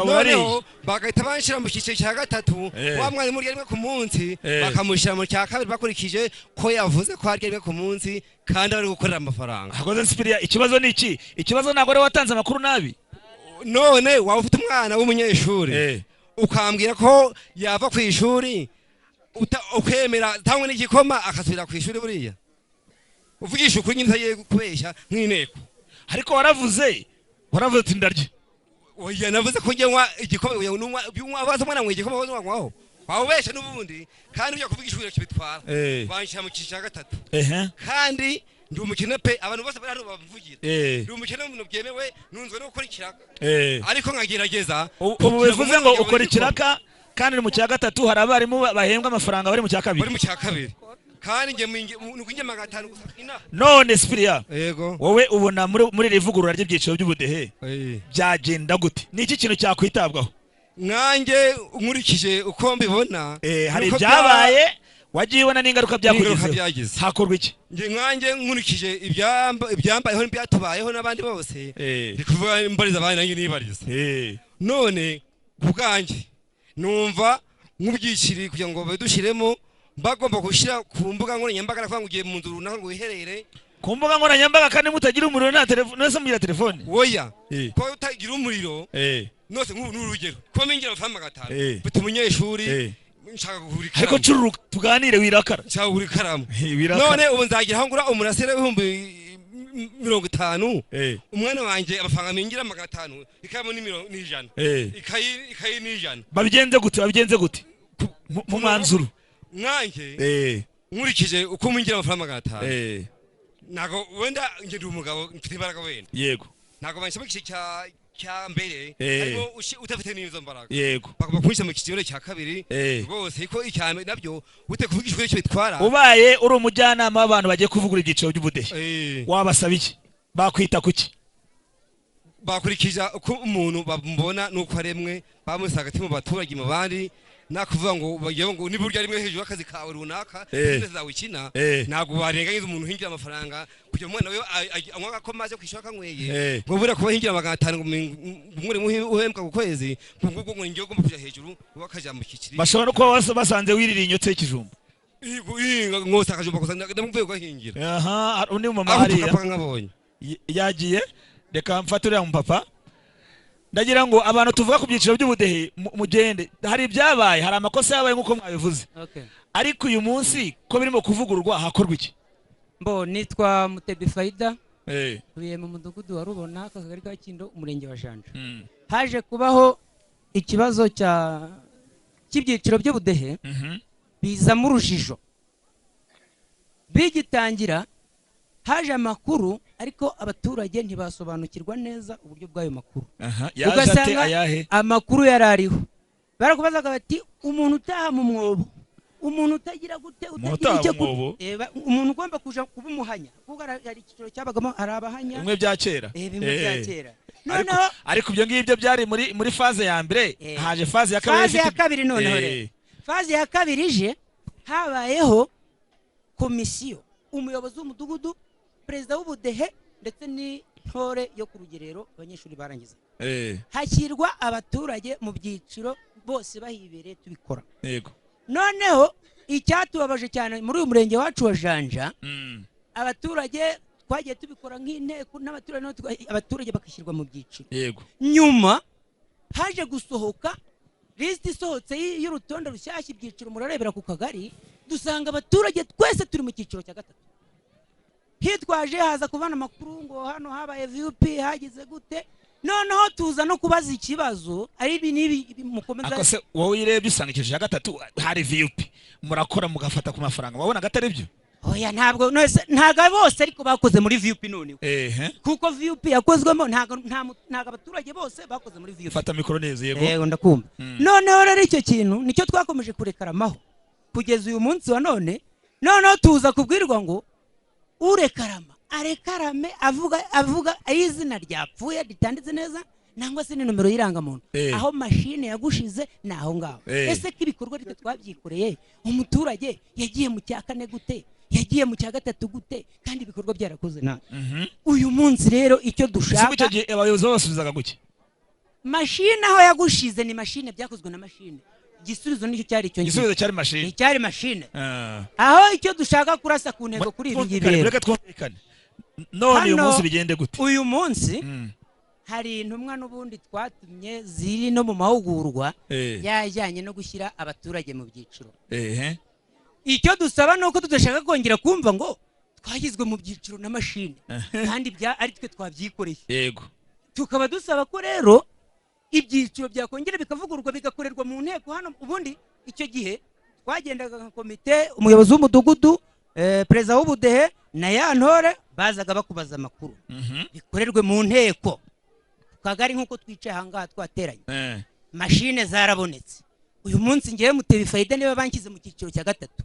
noneho bagahita banshira mu cyiciro cya gatatu wa mwarimu urya rimwe ku munsi bakamushyira mu cya kabiri bakurikije ko yavuze ko arya rimwe ku munsi kandi bari gukorera amafaranga hakoze Sipiriya ikibazo ni iki ikibazo ntabwo ari watanze amakuru nabi none waba ufite umwana w'umunyeshuri ukambwira ko yava ku ishuri ukemera tangwe n'igikoma akasubira ku ishuri buriya uvugisha ukuri nyine utagiye kubeshya nk'inteko ariko waravuze uti ndarya oya navuze ko njyenywa igikoma wabaza umwana ngo igikoma wazo wanywaho wawubesha n'ubundi kandi ujya kuvuga ishuri kibitwara banshira mu cyiciro cya gatatu kandi ndi umukene pe abantu bose bari hano bavugira ndi umukene mu byemewe nunzwe no gukora ikiraka ariko nkagerageza ubu bivuze ngo ukora ikiraka kandi mu cya gatatu hari abarimu bahembwa amafaranga bari mu cya kabiri kandi nge nukwinje 500 gusakina none Sipiriya yego wowe ubona muri rivugurura ry'ibyiciro by'ubudehe byagenda gute niki kintu cyakwitabwaho nkanjye nkurikije uko mbibona hari byabaye wagiye ubona n'ingaruka byakugize hakorwa iki nge nkanjye nkurikije ibyambayeho n'ibyatubayeho n'abandi bose ndikuvuga imbariza abandi nanjye nibariza none kubwanjye numva nk'ubyiciri kugira ngo badushiremo bagomba gushyira ku mbuga nkoranyambaga nakuvuga ngo ugiye mu nzu runaka ngo wiherere ku mbuga nkoranyambaga kandi mutagira umuriro na telefone nese mugira telefone oya ko utagira umuriro nose nk'ubu n'urugero ko mingira amafaranga 500 mfite umunyeshuri nshaka guhurika ariko cururu tuganire wirakara nshaka guhurikaramu none ubu nzagira aho ngura umurasire w'ibihumbi 50 umwana wanjye amafaranga mingira 500 ikamo n'ijana ikayi n'ijana babigenze gute mu mwanzuro nkanjye nkurikije uko mwingira amafaranga 500 nago wenda nge ndi umugabo mfite imbaraga wenda yego nago banshyira mu kiciro cya mbere ariko utafite n'izo mbaraga yego bagomba kumushyira mu kiciro cya kabiri rwose ko icyame nabyo ute kuvugishwa icyo bitwara ubaye uri umujyanama w'abantu bagiye kuvugura ibyiciro by'ubudehe wabasaba iki bakwita kuki bakurikije uko umuntu bamubona nuko aremwe bamusaga ati mu baturage mu bandi nakuvuga ngo bagiye ngo niburya rimwe hejuru akazi kawe runaka zawe ikina nago barenganyiza umuntu hingira amafaranga kugira umwana we anywa ko maze kwishaka kanyweye ngo bura kuba hingira 500 umwe uhembwa ku kwezi ngo ngo ngiye gomba kuja hejuru wakaja mu kiciri bashobora ko basanze wirira inyotse y'ikijumba ngose akajumba gusa ndamuvuye ko hingira aha undi mu mama hariya yagiye reka mfaturira mu papa ndagira ngo abantu tuvuga ku byiciro by'ubudehe mugende hari ibyabaye hari amakosa yabaye nk'uko mwabivuze ariko uyu munsi ko birimo kuvugururwa hakorwa iki nitwa Mutebi Faida tuye mu mudugudu wa Rubona akagari ka Kindo umurenge wa Janja haje kubaho ikibazo cy'ibyiciro by'ubudehe biza mu rujijo bigitangira haje amakuru ariko abaturage ntibasobanukirwa neza uburyo bw'ayo makuru ugasanga amakuru yarariho barakubazaga bati umuntu utaha mu mwobo umuntu utagira gute utagira icyo umuntu ugomba kuja kuba umuhanya kuko hari ikiciro cyabagamo hari abahanya bimwe bya kera bimwe bya kera ariko ibyo ngibyo byari muri faze ya mbere haje faze ya kabiri noneho rero faze ya kabiri ije habayeho komisiyo umuyobozi w'umudugudu perezida w'ubudehe ndetse n'intore yo ku rugerero abanyeshuri barangiza hashyirwa abaturage mu byiciro bose bahibereye tubikora yego noneho icyatubabaje cyane muri uyu murenge wacu wa Janja abaturage twagiye tubikora nk'inteko abaturage bakishyirwa mu byiciro yego nyuma haje gusohoka list isohotse y'urutonde rushyashya ibyiciro murarebera ku kagari dusanga abaturage twese turi mu cyiciro cya gatatu hitwaje haza kubana amakuru ngo hano habaye VUP hagize gute noneho tuza no kubaza ikibazo ari ibi mukomeza akose wowe irebye usanga icyiciro cya gatatu hari VUP murakora mugafata ku mafaranga wabona gatari byo oya ntabwo bose ariko bakoze muri VUP none kuko VUP yakozwemo ntabwo abaturage bose bakoze muri VUP fata mikoro neza yego ndakumva noneho rero icyo kintu nicyo twakomeje kurekaramaho kugeza uyu munsi wa noneho tuza kubwirwa ngo urekarama arekarame avuga izina ryapfuye ritanditse neza nangwa se ni nomero y'irangamuntu aho mashine yagushize naho ngaho ese ko ibikorwa rite twabyikoreye umuturage yagiye mu cya kane gute yagiye mu cya gatatu gute kandi ibikorwa byarakoze nawe uyu munsi rero icyo dushaka icyo gihe abayobozi basubizaga guke mashine aho yagushize ni mashine byakozwe na mashine igisubizo nicyo cyari icyo igisubizo cyari mashine cyari mashine aho icyo dushaka kurasa ku ntego kuri ibi ngibi reka twumvikane none uyu munsi bigende gute uyu munsi hari intumwa n'ubundi twatumye ziri no mu mahugurwa yajyanye no gushyira abaturage mu byiciro icyo dusaba ni uko tudashaka kongera kumva ngo twagizwe mu byiciro na mashine kandi ari twe twabyikoreye yego tukaba dusaba ko rero ibyiciro byakongera bikavugururwa bigakorerwa mu nteko hano ubundi icyo gihe twagendaga nka komite umuyobozi w'umudugudu perezida w'ubudehe na ya ntore bazaga bakubaza amakuru bikorerwe mu nteko kagari nk'uko twicaye ahangaha twateranye mashine zarabonetse uyu munsi ngewe muteba ifayida niba bankize mu cyiciro cya gatatu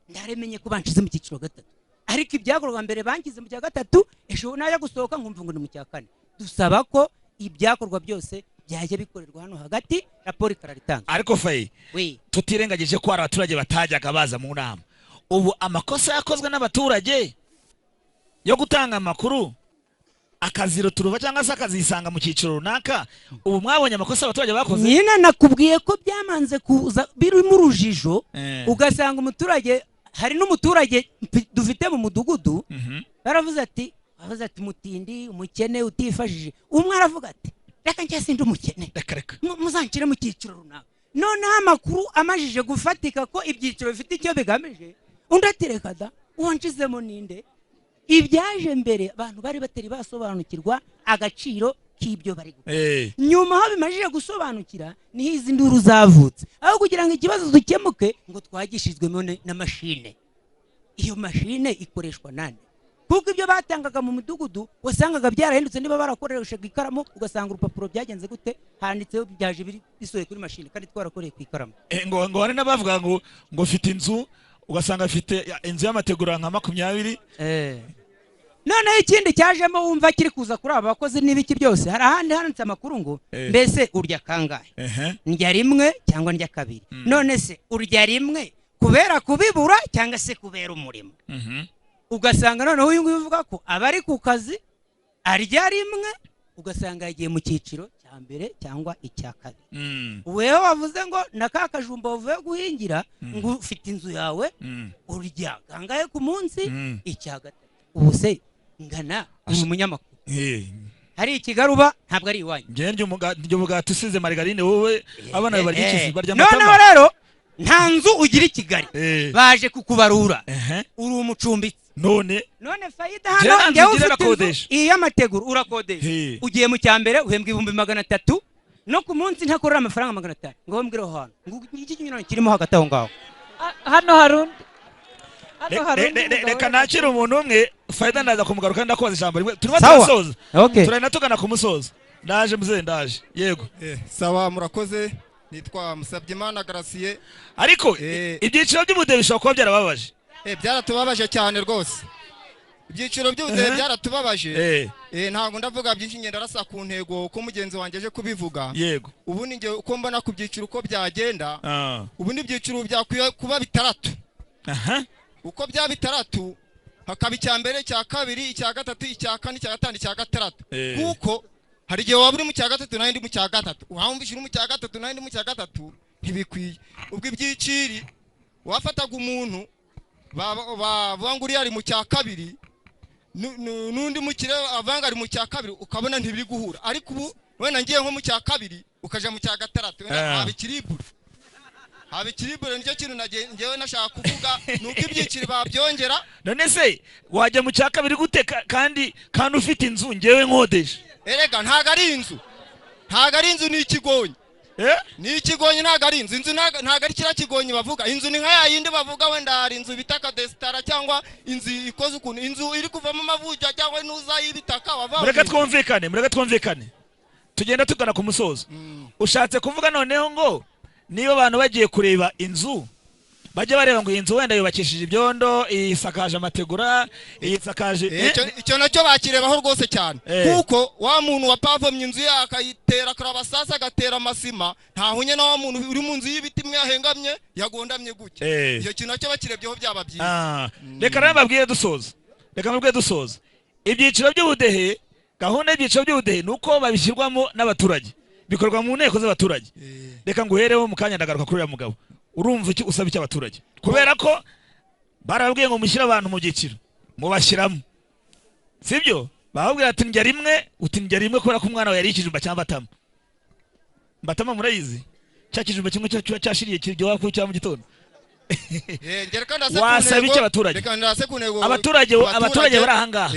ndaremenye ko banshize mu cyiciro gatatu ariko ibyakorwa mbere bankize mu cya gatatu ejo najya gusohoka nkumva ngo ni mu cya kane dusaba ko ibyakorwa byose byajya bikorerwa hano hagati raporo ikararitanga ariko fayi tutirengagije ko hari abaturage batajyaga baza mu nama ubu amakosa yakozwe n'abaturage yo gutanga amakuru akaziro turuva cyangwa se akazisanga mu cyiciro runaka ubu mwabonye amakosa abaturage bakoze nyine nakubwiye ko byamanze kuza birimo urujijo ugasanga umuturage hari n'umuturage dufite mu mudugudu baravuze ati mutindi umukene utifashije umwe aravuga ati reka njye sindi umukene muzancire mu cyiciro runaka noneho amakuru amajije gufatika ko ibyiciro bifite icyo bigamije undi ati reka da uwo nshizemo ninde ibyaje mbere abantu bari batari basobanukirwa agaciro k'ibyo bari gukora nyuma aho bimajije gusobanukira niho izi nduru zavutse aho kugira ngo ikibazo dukemuke ngo twagishizwemo na mashine iyo mashine ikoreshwa nande kuko ibyo batangaga mu mudugudu wasangaga byarahindutse niba barakoreshaga ikaramu ugasanga urupapuro byagenze gute handitseho byaje bisohoye kuri mashine kandi twarakoreye ku ikaramu ngo hari n'abavuga ngo ufite inzu ugasanga afite inzu y'amategura nka 20 noneho ikindi cyajemo wumva kiri kuza kuri aba bakozi n'ibiki byose hari ahandi handitse amakuru ngo mbese urya kangahe ndya rimwe cyangwa ndya kabiri none se urya rimwe kubera kubibura cyangwa se kubera umurimo ugasanga noneho uyu nguyu uvuga ko abari ku kazi arya rimwe ugasanga yagiye mu cyiciro cya mbere cyangwa icya kabiri wewe wavuze ngo na ka kajumba wavuye guhingira ngo ufite inzu yawe urya kangahe ku munsi icya gatatu ubu se ngana uri umunyamakuru hari ikigaruba ntabwo ari iwanyu njye umugati usize marigarine wowe abana barya ikisi barya amatama noneho rero nta nzu ugira i Kigali baje kukubarura uri umucumbitsi none fayida hano njyewe ufite inzu y'amategura urakodesha ugiye mu cya mbere uhembwa 300 no ku munsi ntakorera amafaranga 500 ngo mbwire aho hantu ngo iki kinyuranye kirimo hagati aho ngaho hano harundi reka nakira umuntu umwe fayida ndaza kumugaruka ndakoza ijambo rimwe turimo turasoza turana tugana ku musozo ndaje muze ndaje yego sawa murakoze nitwa Musabyimana Gracie ariko ibyiciro by'ubudehe bishobora kuba byarababaje byaratubabaje cyane rwose ibyiciro by'ubudehe byaratubabaje ntabwo ndavuga byinshi ngenda rasa ku ntego ko mugenzi wanjye aje kubivuga yego ubu ni nge uko mbona ku byiciro uko byagenda ubu ni ibyiciro byakwiye kuba bitandatu uko byaba bitandatu hakaba icya mbere icya kabiri icya gatatu icya kane icya gatanu icya gatandatu kuko hari igihe waba uri mu cya gatatu nawe ndi mu cya gatatu wumvise uri mu cya gatatu nawe ndi mu cya gatatu ntibikwiye ubwo ibyiciri wafataga umuntu bavuga ngo uriya ari mu cya kabiri n'undi mukire avanga ari mu cya kabiri ukabona ntibiri guhura ariko ubu wenda ngiye nko mu cya kabiri ukaja mu cya gatandatu haba ikiribure nicyo kintu ngewe nashaka kuvuga nuko ibyiciro babyongera. None se wajya mu cya kabiri gute kandi ufite inzu ngewe nkodeje? Erega ntago ari inzu ni ikigonyi. Ni ikigonyi ntago ari inzu ntago ari kira kigonyi bavuga. Inzu ni nka yayindi bavuga wenda hari inzu bitaka desitara cyangwa inzu ikoze ukuntu inzu iri kuvamo amavuja cyangwa nuza y'ibitaka wava. Mureka twumvikane tugenda tugana ku musozo. Ushatse kuvuga noneho ngo niba abantu bagiye kureba inzu bajye bareba ngo inzu wenda yubakishije ibyondo isakaje amategura isakaje icyo nacyo bakirebaho rwose cyane kuko wa muntu wapavomye inzu yakayitera karabasasa agatera amasima ntahunye na wa muntu uri mu nzu y'ibiti mwe yahengamye yagondamye gutya icyo kintu nacyo bakirebyeho byaba byiza. Reka nababwiye dusoza ibyiciro by'ubudehe gahunda y'ibyiciro by'ubudehe nuko babishyirwamo n'abaturage bikorwa mu nteko z'abaturage. Reka nguhereho mu kanya ndagaruka kuri uyu mugabo. Urumva iki usaba iki abaturage? Kubera ko barabwiye ngo mushyire abantu mu byiciro mubashyiramo, sibyo? Bababwira ati njya rimwe kubera ko umwana we yari ikijumba cyangwa mbatama murayizi cya kijumba kimwe cyashiriye kiryoha ku cya mu gitondo. Wasaba iki abaturage? Abaturage bari ahangaha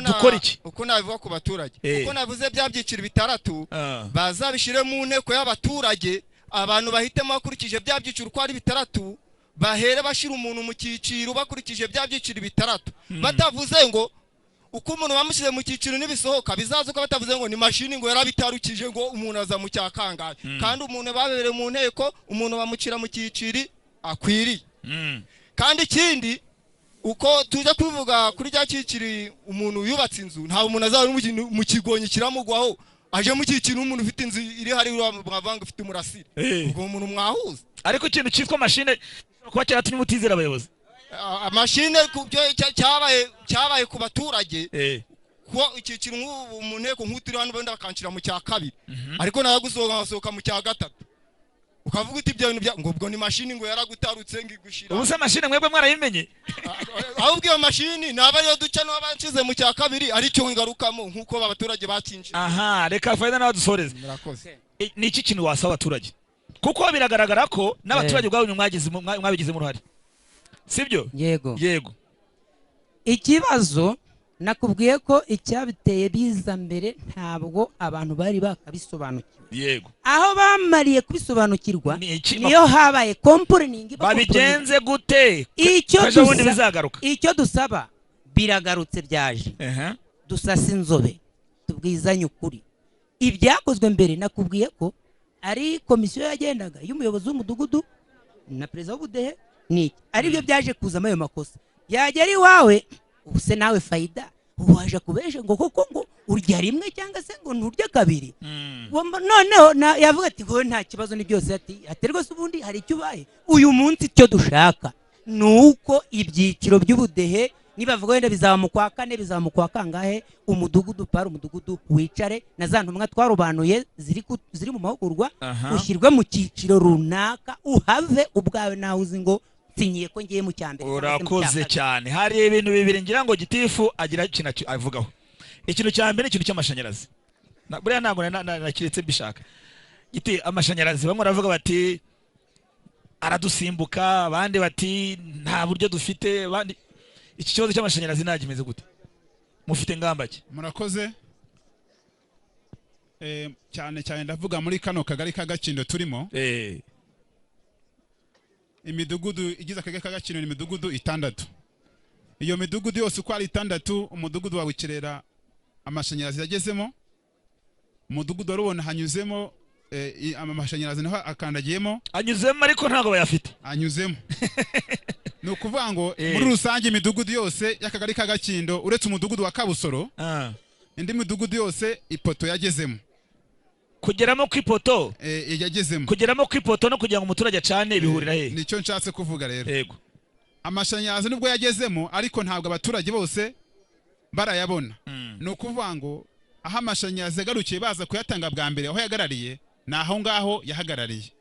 dukora iki? Uko nabivuga ku baturage uko navuze bya byiciro bitandatu bazabishire mu nteko y'abaturage abantu bahitemo bakurikije bya byiciro uko ari bitandatu bahere bashira umuntu mu cyiciro bakurikije bya byiciro bitandatu batavuze ngo uko umuntu bamushize mu cyiciro nibisohoka bizaza uko batavuze ngo ni mashini ngo yarabitarukije ngo umuntu aza mu cyakangaye kandi umuntu babereye mu nteko umuntu bamucira mu cyiciro akwiriye. Kandi ikindi uko tuje kuvuga kuri cya cyiciri umuntu yubatse inzu nta umuntu azaba mu kigonyi kiramugwaho aje mu cyiciro umuntu ufite inzu iri hari mwavanga ufite umurasire ubwo umuntu mwahuza. Ariko ikintu cyitwa mashine kuba cyatumye mutizera abayobozi mashine cyabaye ku baturage ko icyiciro nk'ubu mu nteko nk'utiri hano benda bakancira mu cya kabiri ariko nayo gusohoka mu cya gatatu ukavuga uti ibyo bintu ngo ubwo ni mashini ngo yaragutarutse ngigushira. Ubuse mashine mwebwe mwarayimenye ahubwo iyo mashini naba yo duca no bancize mu cya kabiri ari cyo ngarukamo nkuko abaturage bakinje. Reka Faida nawe dusoreze. Ni iki kintu wasaba abaturage kuko biragaragara ko n'abaturage bwabo mwabigize mu ruhare, sibyo? Yego ikibazo nakubwiye ko icyabiteye biza mbere ntabwo abantu bari bakabisobanukiwe. Yego aho bamariye kubisobanukirwa niyo habaye complaining babigenze gute icyo dusaba biragarutse byaje dusasa inzobe tubwizanye ukuri. Ibyakozwe mbere nakubwiye ko ari komisiyo yagendaga y'umuyobozi w'umudugudu na perezida w'ubudehe niki aribyo byaje kuzamo ayo makosa yagera iwawe ubuse nawe Faida waje kubeje ngo koko ngo urya rimwe cyangwa se ngo nturya kabiri. Noneho yavuga ati ngo nta kibazo ni byose ati rwose ubundi hari icyo ubaye uyu munsi icyo dushaka nuko ibyiciro by'ubudehe nibavuga wenda bizaba mu kwa kane bizaba mu kwa kangahe umudugudu wicare na za ntumwa twarobanuye ziri mu mahugurwa ushyirwe mu cyiciro runaka uhave ubwawe nawe uzi ngo sinyiye ko ngiye mu cyambere. Urakoze cyane. Hari ibintu bibiri ngira ngo gitifu agira ikintu avugaho. Ikintu cya mbere ikintu cy'amashanyarazi buriya ntabwo nakiretse bishaka giti amashanyarazi bamwe baravuga bati aradusimbuka abandi bati nta buryo dufite abandi iki kibazo cy'amashanyarazi nagimeze gute mufite ngamba ki? Murakoze cyane ndavuga muri kano kagari ka Gakindo turimo imidugudu igize akagari ka Gakindo ni imidugudu 6. Iyo midugudu yose uko ari 6 umudugudu wawe ikirera amashanyarazi yagezemo umudugudu warubona hanyuzemo amashanyarazi naho akandagiyemo anyuzemo ariko ntago bayafite anyuzemo no kuvuga ngo muri rusange imidugudu yose y'akagari ka Gakindo uretse umudugudu wa Kabusoro indi midugudu yose ipoto yagezemo kugeramo kwipoto yagezemo kugeramo kwipoto no kugira ngo umuturage acane bihurira he nicyo nshatse kuvuga rero. Yego amashanyarazi nubwo yagezemo ariko ntabwo abaturage bose barayabona. No kuvuga ngo aho amashanyarazi agarukiye baza kuyatanga bwa mbere aho yagarariye naho ngaho yahagarariye.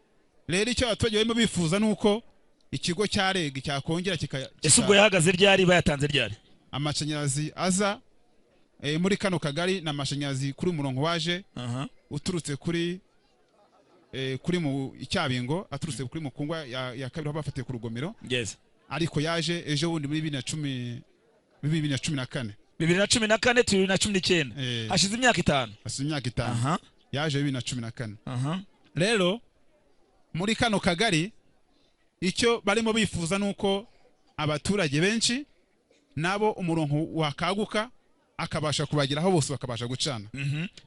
Rero icyo abaturage barimo bifuza nuko ikigo cya REG cyakongera ese ubwo yahagaze ryari bayatanze ryari amashanyarazi aza muri kano kagari n'amashanyarazi kuri umurongo waje uturutse kuri mu Icyabingo aturutse kuri Mukungwa ya kabiri aho bafatiye ku rugomero ariko yaje ejo bundi muri 2014 2014 turi na 19 hashize imyaka 5 yaje 2014 rero muri kano kagari icyo barimo bifuza nuko abaturage benshi nabo umurongo wakaguka akabasha kubageraho bose bakabasha gucana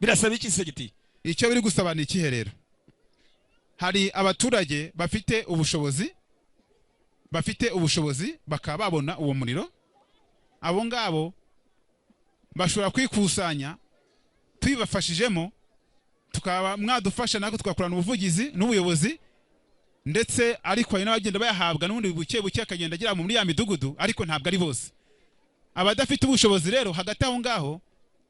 birasaba iki se giti icyo biri gusaba ni ikiherero hari abaturage bafite ubushobozi bakaba babona uwo muriro abo ngabo bashobora kwikusanya tubibafashijemo tukaba mwadufasha nako tugakorana ubuvugizi n'ubuyobozi ndetse ariko hari n'abagenda bayahabwa n'ubundi buke buke akagenda agira muri ya midugudu ariko ntabwo ari bose abadafite ubushobozi rero hagati aho ngaho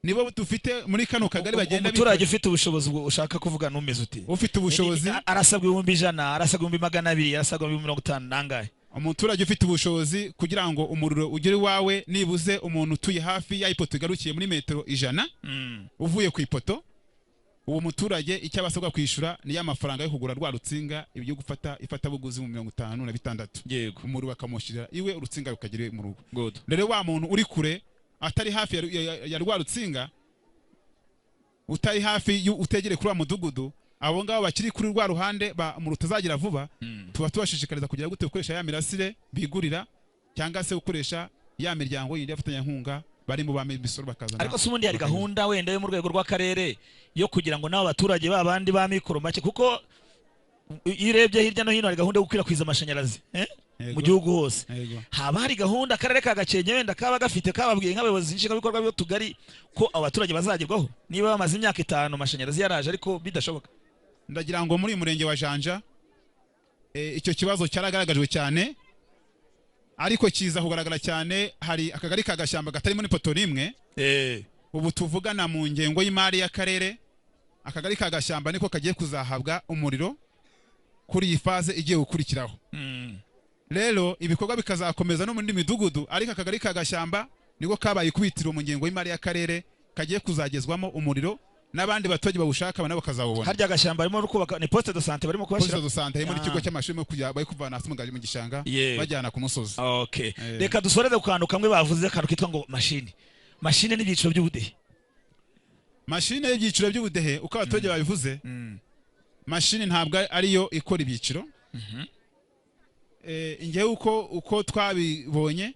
nibo dufite muri kano kagari bagenda umuturage ufite ubushobozi ushaka kuvuga numeze uti ufite ubushobozi arasabwa 100 arasabwa 200 arasabwa 50 nangahe umuturage ufite ubushobozi kugira ngo umuriro ugere wawe nibuze umuntu utuye hafi ya ipoto igarukiye muri metero 100 uvuye ku ipoto uwo muturage icyo abasabwa kwishura ni ya mafaranga yo kugura rwa rutsinga ibyo gufata ifatabuguzi mu 56 yego umuriro bakamushyirira iwe urutsinga rukagire mu rugo rero wa muntu uri kure atari hafi ya rwa rutsinga utari hafi utegere kuri wa mudugudu abo ngabo bakiri kuri rwa ruhande mu rutazagira vuba tuba tubashishikariza kugira gute gukoresha ya mirasire bigurira cyangwa se gukoresha ya miryango yindi yafatanya nkunga bari mu bame bisoro bakazana ariko subundi hari gahunda wenda yo mu rwego rw'akarere yo kugira ngo nabo abaturage babandi ba mikoro make kuko irebye hirya no hino hari gahunda yo gukwirakwiza amashanyarazi mu gihugu hose haba hari gahunda akarere ka Gakenke wenda kaba gafite kababwiye nk'abayobozi inshinga bikorwa byo tugari ko abaturage bazagerwaho niba bamaze imyaka 5 amashanyarazi yaraje ariko bidashoboka ndagira ngo muri murenge wa Janja icyo kibazo cyaragaragajwe cyane ariko kiza kugaragara cyane hari akagari ka Gashyamba gatari muri poto rimwe ubu tuvugana mu ngengo y'imari y'akarere akagari ka Gashyamba niko kagiye kuzahabwa umuriro kuri iyi faze igiye gukurikiraho rero ibikorwa bikazakomeza no mu ndi midugudu ariko akagari ka Gashyamba niko kabaye ikubitiro mu ngengo y'imari y'akarere kagiye kuzagezwamo umuriro n'abandi baturage bawushaka nabo bakazawubona harya Gashyamba barimo kubaka ni poste de santé barimo kubashira poste de santé harimo n'ikigo cy'amashuri mu kujya bari kuvana hasi mu gishanga bajyana ku musozi okay reka dusoreze ku kantu kamwe bavuze akantu kitwa ngo mashine n'ibyiciro by'ubudehe mashine y'ibyiciro by'ubudehe uko abaturage babivuze mashine ntabwo ariyo ikora ibyiciro ingewe uko twabibonye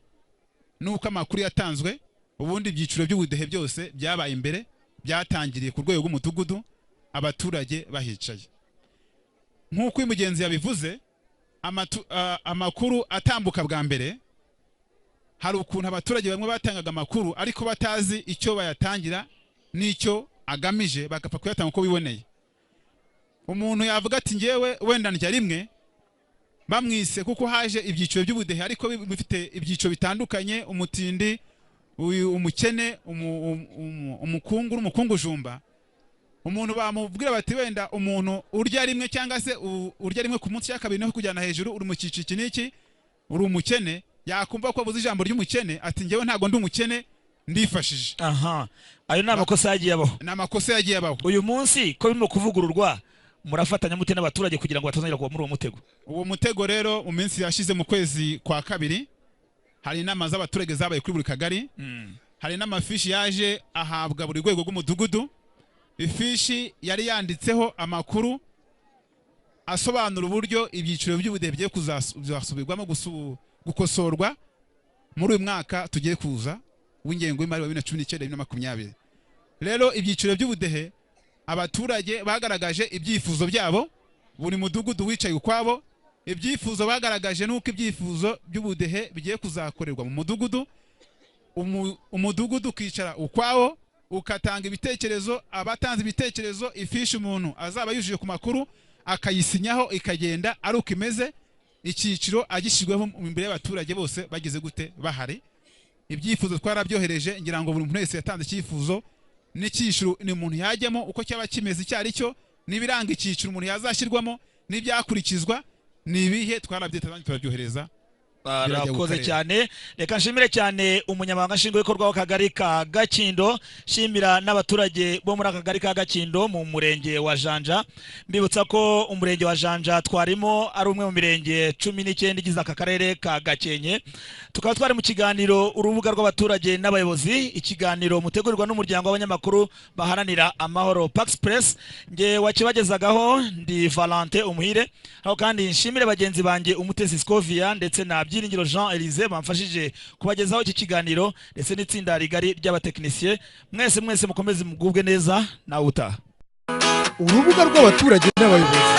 nuko amakuru yatanzwe ubundi ibyiciro by'ubudehe byose byabaye imbere byatangiriye ku rwego rw'umudugudu abaturage bahicaye nk'uko uyu mugenzi yabivuze amakuru atambuka bwa mbere hari ukuntu abaturage bamwe batangaga amakuru ariko batazi icyo bayatangira n'icyo agamije bagapfa kuyatanga uko biboneye umuntu yavuga ati ngewe wenda ndya rimwe bamwise kuko haje ibyiciro by'ubudehe ariko bifite ibyiciro bitandukanye umutindi umukene umukungu n'umukungujumba umuntu bamubwira bati wenda umuntu urya rimwe cyangwa se urya rimwe ku munsi ya kabiri no kujyana hejuru uri mu cyiciro iki n'iki uri umukene yakumva ko abuze ijambo ry'umukene ati ngewe ntago ndi umukene ndifashije ayo ni amakosa yagiye abaho ni amakosa yagiye abaho uyu munsi ko birimo kuvugururwa murafatanya mute n'abaturage kugira ngo batazongera kuba muri uwo mutego uwo mutego rero mu minsi yashize mu kwezi kwa kabiri hari inama z'abaturage zabaye kuri buri kagari hari n'amafishi yaje ahabwa buri rwego rw'umudugudu ifishi yari yanditseho amakuru asobanura uburyo ibyiciro by'ubudehe bigiye kuzasubirwamo gukosorwa muri uyu mwaka tugiye kuza w'ingengo y'imari wa 2019-2020 rero ibyiciro by'ubudehe abaturage bagaragaje ibyifuzo byabo buri mudugudu wicaye ukwabo ibyifuzo bagaragaje nuko ibyifuzo by'ubudehe bigiye kuzakorerwa mu mudugudu umudugudu ukicara ukwawo ukatanga ibitekerezo abatanze ibitekerezo ifishi umuntu azaba yujuje ku makuru akayisinyaho ikagenda ari uko imeze icyiciro agishyirweho imbere y'abaturage bose bagize gute bahari ibyifuzo twarabyohereje ngira ngo buri muntu wese yatanze icyifuzo n'icyiciro ni umuntu yajyamo uko cyaba kimeze icyo ari cyo n'ibiranga icyiciro umuntu yazashyirwamo n'ibyakurikizwa ni ibihe twarabyiteze turabyohereza. Barakoze cyane, reka nshimire cyane umunyamabanga nshingwabikorwa w'akagari ka Gakindo, shimira n'abaturage bo muri akagari ka Gakindo mu murenge wa Janja. Mbibutsa ko umurenge wa Janja twarimo ari umwe mu mirenge 19 igize aka karere ka Gakenke. Tukaba twari mu kiganiro urubuga rw'abaturage n'abayobozi, ikiganiro mutegurirwa n'umuryango w'abanyamakuru baharanira amahoro Pax Press. Nge wakibagezagaho ndi Valentin Umuhire, aho kandi nshimire bagenzi banjye Umutesi Scovia ndetse na Byiringiro Jean Elise bamfashije kubagezaho iki kiganiro ndetse n'itsinda rigari ry'abatekinisiye. Mwese mukomeze mugubwe neza nawe utaha. Urubuga rw'abaturage n'abayobozi.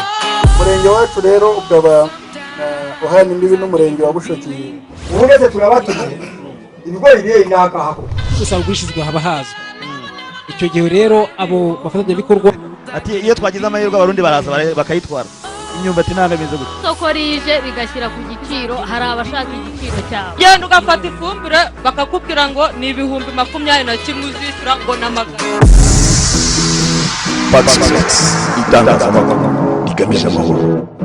Umurenge wacu rero ukaba uhana imbibi n'umurenge wa Bushoki. Ubugeze turabatuye ibigori bye inakahako. Gusa ugurishizwe haba hazwe. Icyo gihe rero abo bafatanya bikorwa ati iyo twagize amahirwe abarundi baraza bakayitwara. Imyumbati nanga bize gute. Soko rije bigashyira ku giciro, hari abashaka igiciro cyabo. Genda ugafata ifumbire bakakubwira ngo ni 21,000 uzishyura ngo n'amagana. Pax Press itangazamakuru rigamije amahoro.